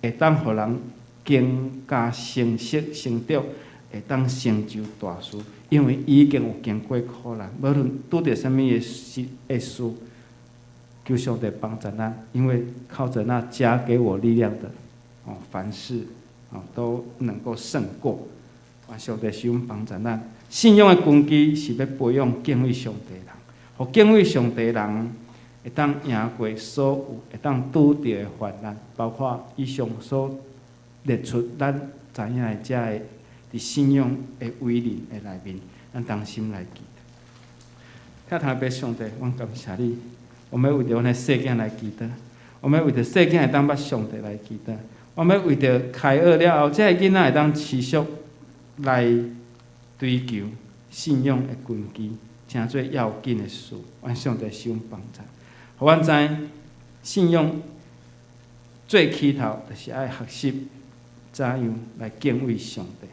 [SPEAKER 4] 会当互人更加成熟成长，会当成就大事。因为已经有经过苦难，无论拄着啥物的事，求上帝帮助咱，因为靠着那加给我力量的，凡事都能够胜过。上帝是用帮助咱。信仰的根基是要培养敬畏上帝的人，互敬畏上帝的人会当赢过所有会当拄着的患难，包括以上所列出咱知影的遮的伫信仰的伟人的内面，咱当心来记得。听头要上帝，我感谢你，我们要为着阮的世界来记得，我们要为着世界会当捌上帝来记得，我们要为着开学了后，这个囡仔会当持续来追求信仰的根基，诚做要紧的事。阮上帝使用帮助，互阮知信仰最起头就是爱学习怎样来敬畏上帝，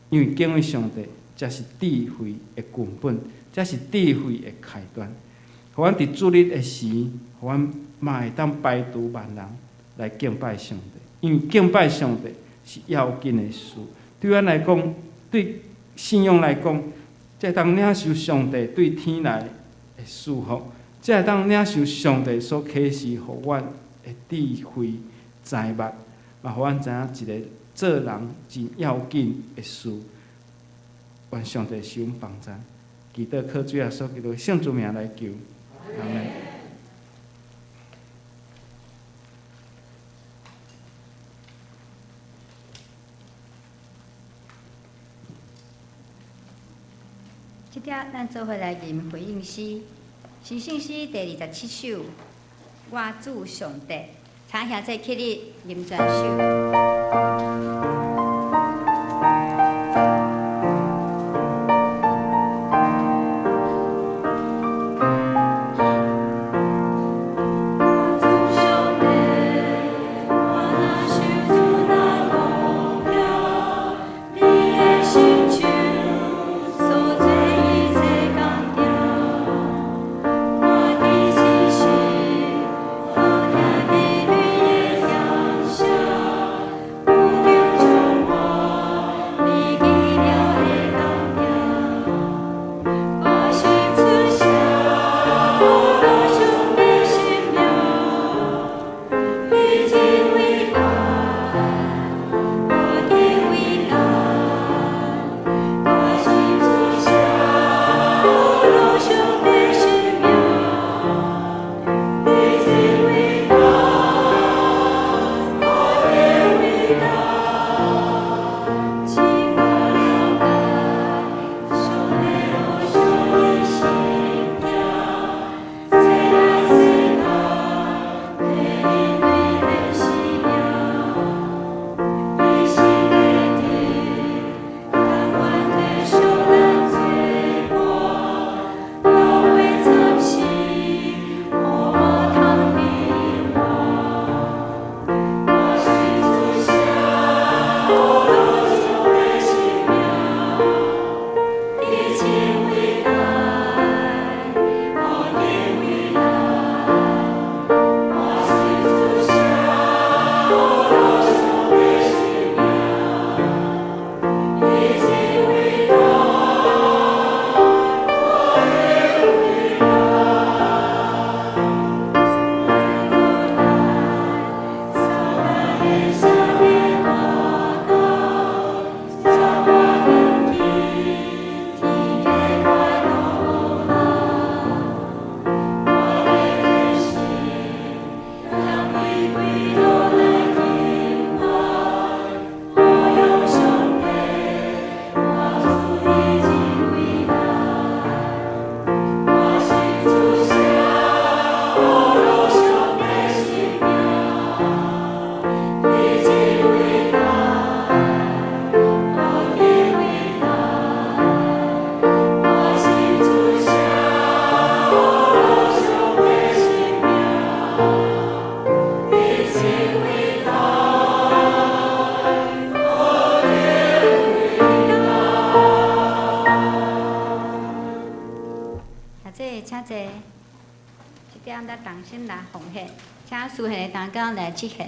[SPEAKER 4] 因为敬畏上帝才是智慧的根本，才是智慧的开端。互阮伫主日的时，互阮嘛会当排除万人来敬拜上帝，因为敬拜上帝是要紧的事。对阮来讲，对信仰来讲，才当领受上帝对天来的祝福，才当领受上帝所启示互阮的智慧财物，嘛，互阮知影一个做人真要紧的事。愿上帝使用帮助，祈祷靠主耶稣基督圣主名来求，阿门。
[SPEAKER 3] 即条咱做伙来念回应诗，是信诗第27首，我主上帝，请兄弟起立念全首。
[SPEAKER 2] 我
[SPEAKER 3] 请坐，这点咱同心来奉献，请属下的同工来执行。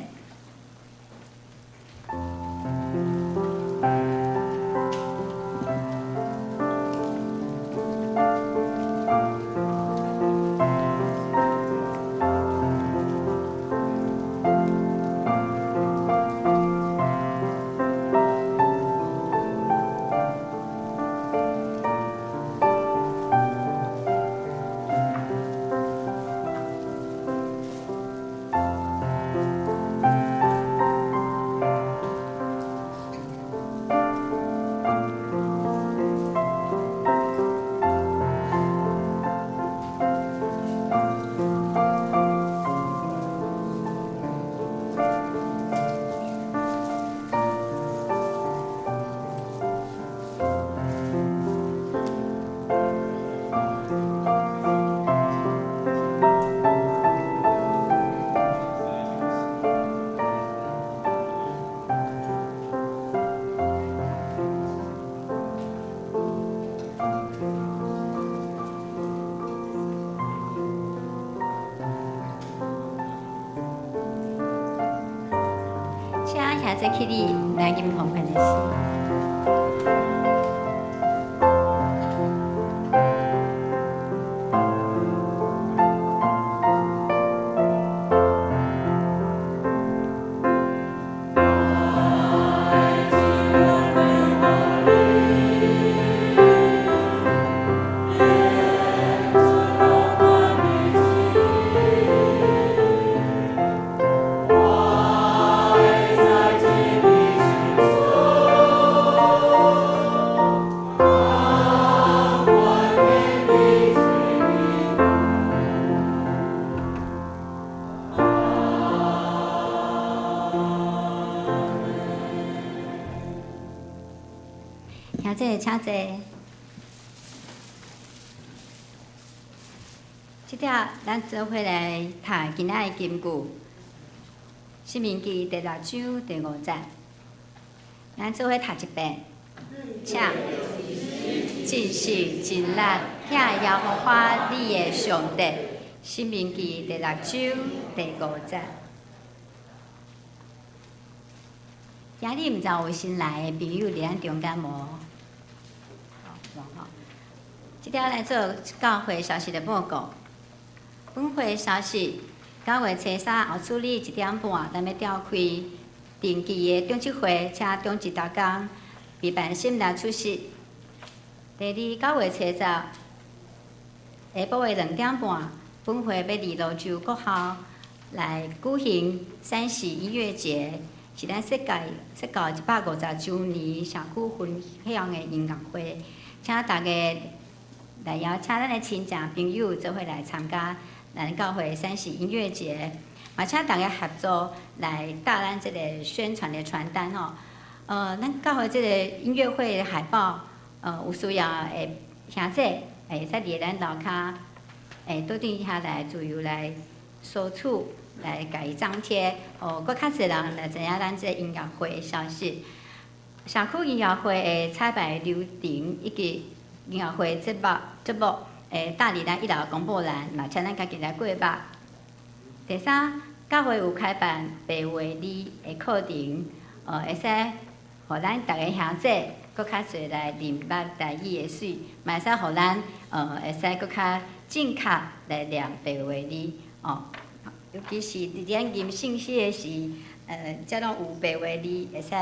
[SPEAKER 3] 下次去你来饮奉献的事。请坐，请坐。即条咱做伙来读今仔的金句，《申命记》第6章第5节。咱做伙读一遍，请真是真力，听耶和华你的上帝，《申命记》第6章第5节。今日毋知有新来的朋友伫咱中间无？即条来做教会消息的报告。本会消息，9月初3后处理1点半，咱要召开定期的中执会，请中执大工备办心来出席。第二，9月初10下晡的2点半，本会要伫泸州国校来举行30音乐节，是咱设到150周年社区分享的音乐会，请大家来邀请咱的亲戚朋友做伙来参加咱教会30音乐节，嘛请大家合作来搭咱这个宣传的传单吼。咱教会这个音乐会的海报，有需要的兄弟会使伫咱楼骹桌顶遐来自由来索取，来甲伊张贴，搁较侪人来知影咱这个音乐会的消息。社区音乐会的彩排流程以及音乐会节目搭伫咱1楼公布栏，嘛请咱家己来过目。第三，教会有开办白话字的课程，会使互咱逐个兄弟搁较侪来练捌台语的水，嘛会使互咱会使搁较正确来念白话字尤其是伫咱吟信息的时，遮拢有白话字，会使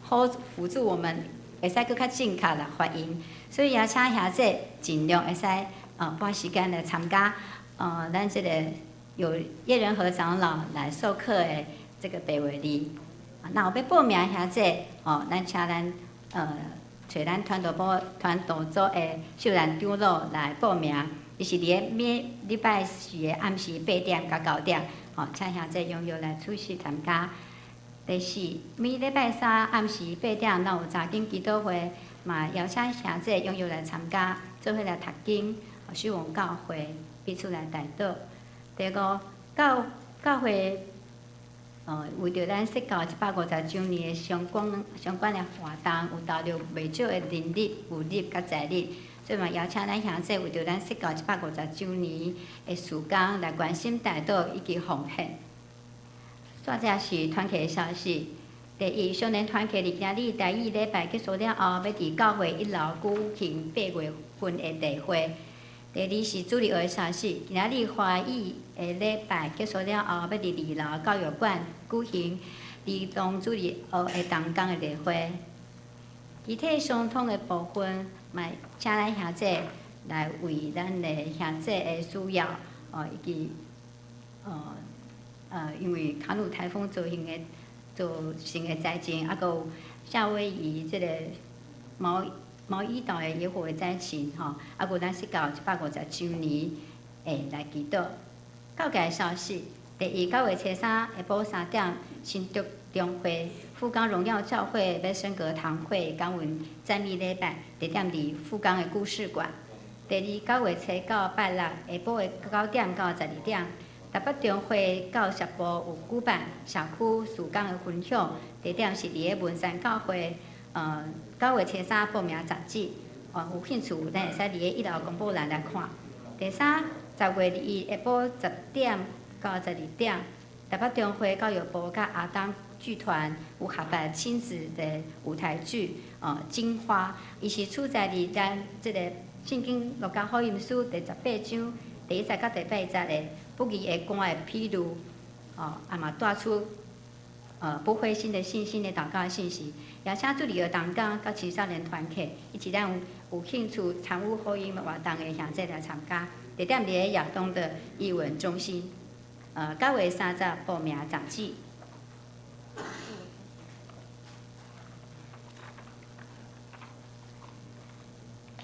[SPEAKER 3] 好辅助我们，会使搁较正确来发音。所以也请兄弟尽量会使拨时间来参加咱这个有叶仁和长老来授课的这个白话字。那有要报名兄弟咱请咱找咱团队组的秀兰长老来报名，伊是伫个每礼拜四的暗时8点到9点，请兄弟踊跃来出席参加。第四，每礼拜三暗时8点，咱有查经祈祷会。嘛，邀请兄弟踊跃来参加，做伙来读经，希望教会彼此来带导。第五，教会为着咱设到150周年的相关的活动，有投入袂少的人力、物力甲财力，所以嘛，邀请咱兄弟为着咱设教150周年的事工来关心大道以及奉献。再者是团契的消息。第一，少年团契伫今日台语礼拜结束了后，要伫教会1楼举行8月份的例会。第二是主日学的消息，今日华语的礼拜结束了后，要伫2楼教育馆举行儿童主日学的同工的例会。其他相通的部分，嘛请咱兄弟来为咱的兄弟的需要，以及因为卡努台风造成的灾情，还有夏威夷即个毛伊岛的野火的灾情，还有咱设教150周年来祈祷。教界消息，第一9月初3下晡3点，新竹中会富冈荣耀教会要升格堂会讲文赞美礼拜，地点伫富冈的故事馆。第二9月初9拜六下晡的9点到12点。台北中会教学部有举办社区事工的分享，地点是伫个文山教会9月初3报名杂志，有兴趣咱会使伫个1楼公布栏来看。第三10月2日下晡10点到12点，台北中会教育部甲阿当剧团有合办亲子的舞台剧《金花》，伊是处在伫咱即个圣经路加福音书第18章第1节到第8节的。不义的歌的披露，嘛带出不灰心的信心的祷告的信息，邀请主日学同工甲青少年团体，以及咱有兴趣参与福音活动的兄弟来参加。地点伫个亚东的艺文中心。9月30报名杂志。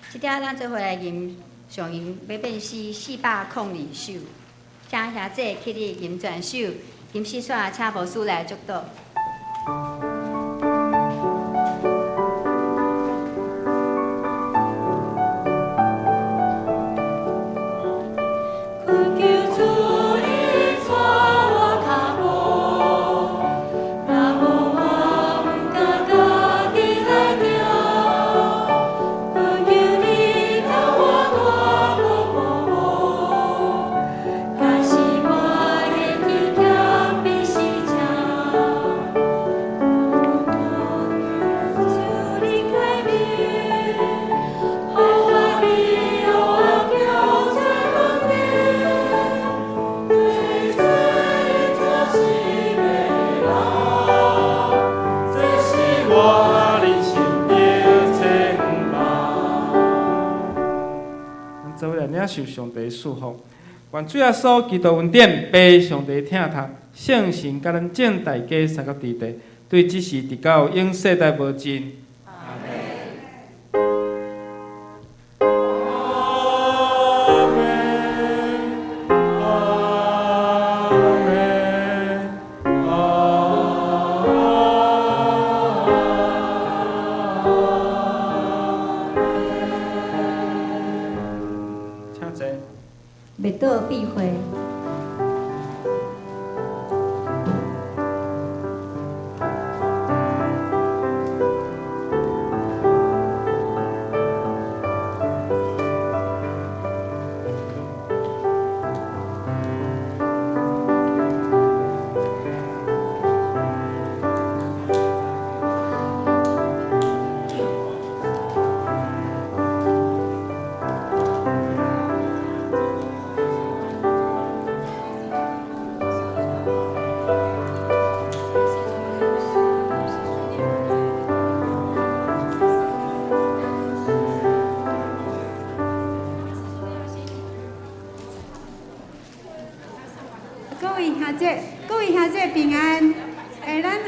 [SPEAKER 3] 即条咱做伙来上映要变诗402首。请兄弟起立吟全首，吟诗煞请牧师来祝祷。
[SPEAKER 5] 受上帝祝福，愿主耶稣基督恩典被上帝听读，圣神甲咱正大家三角地地，对即时直到永世代无尽。
[SPEAKER 3] 未倒避讳。
[SPEAKER 2] 各位兄弟平安，咱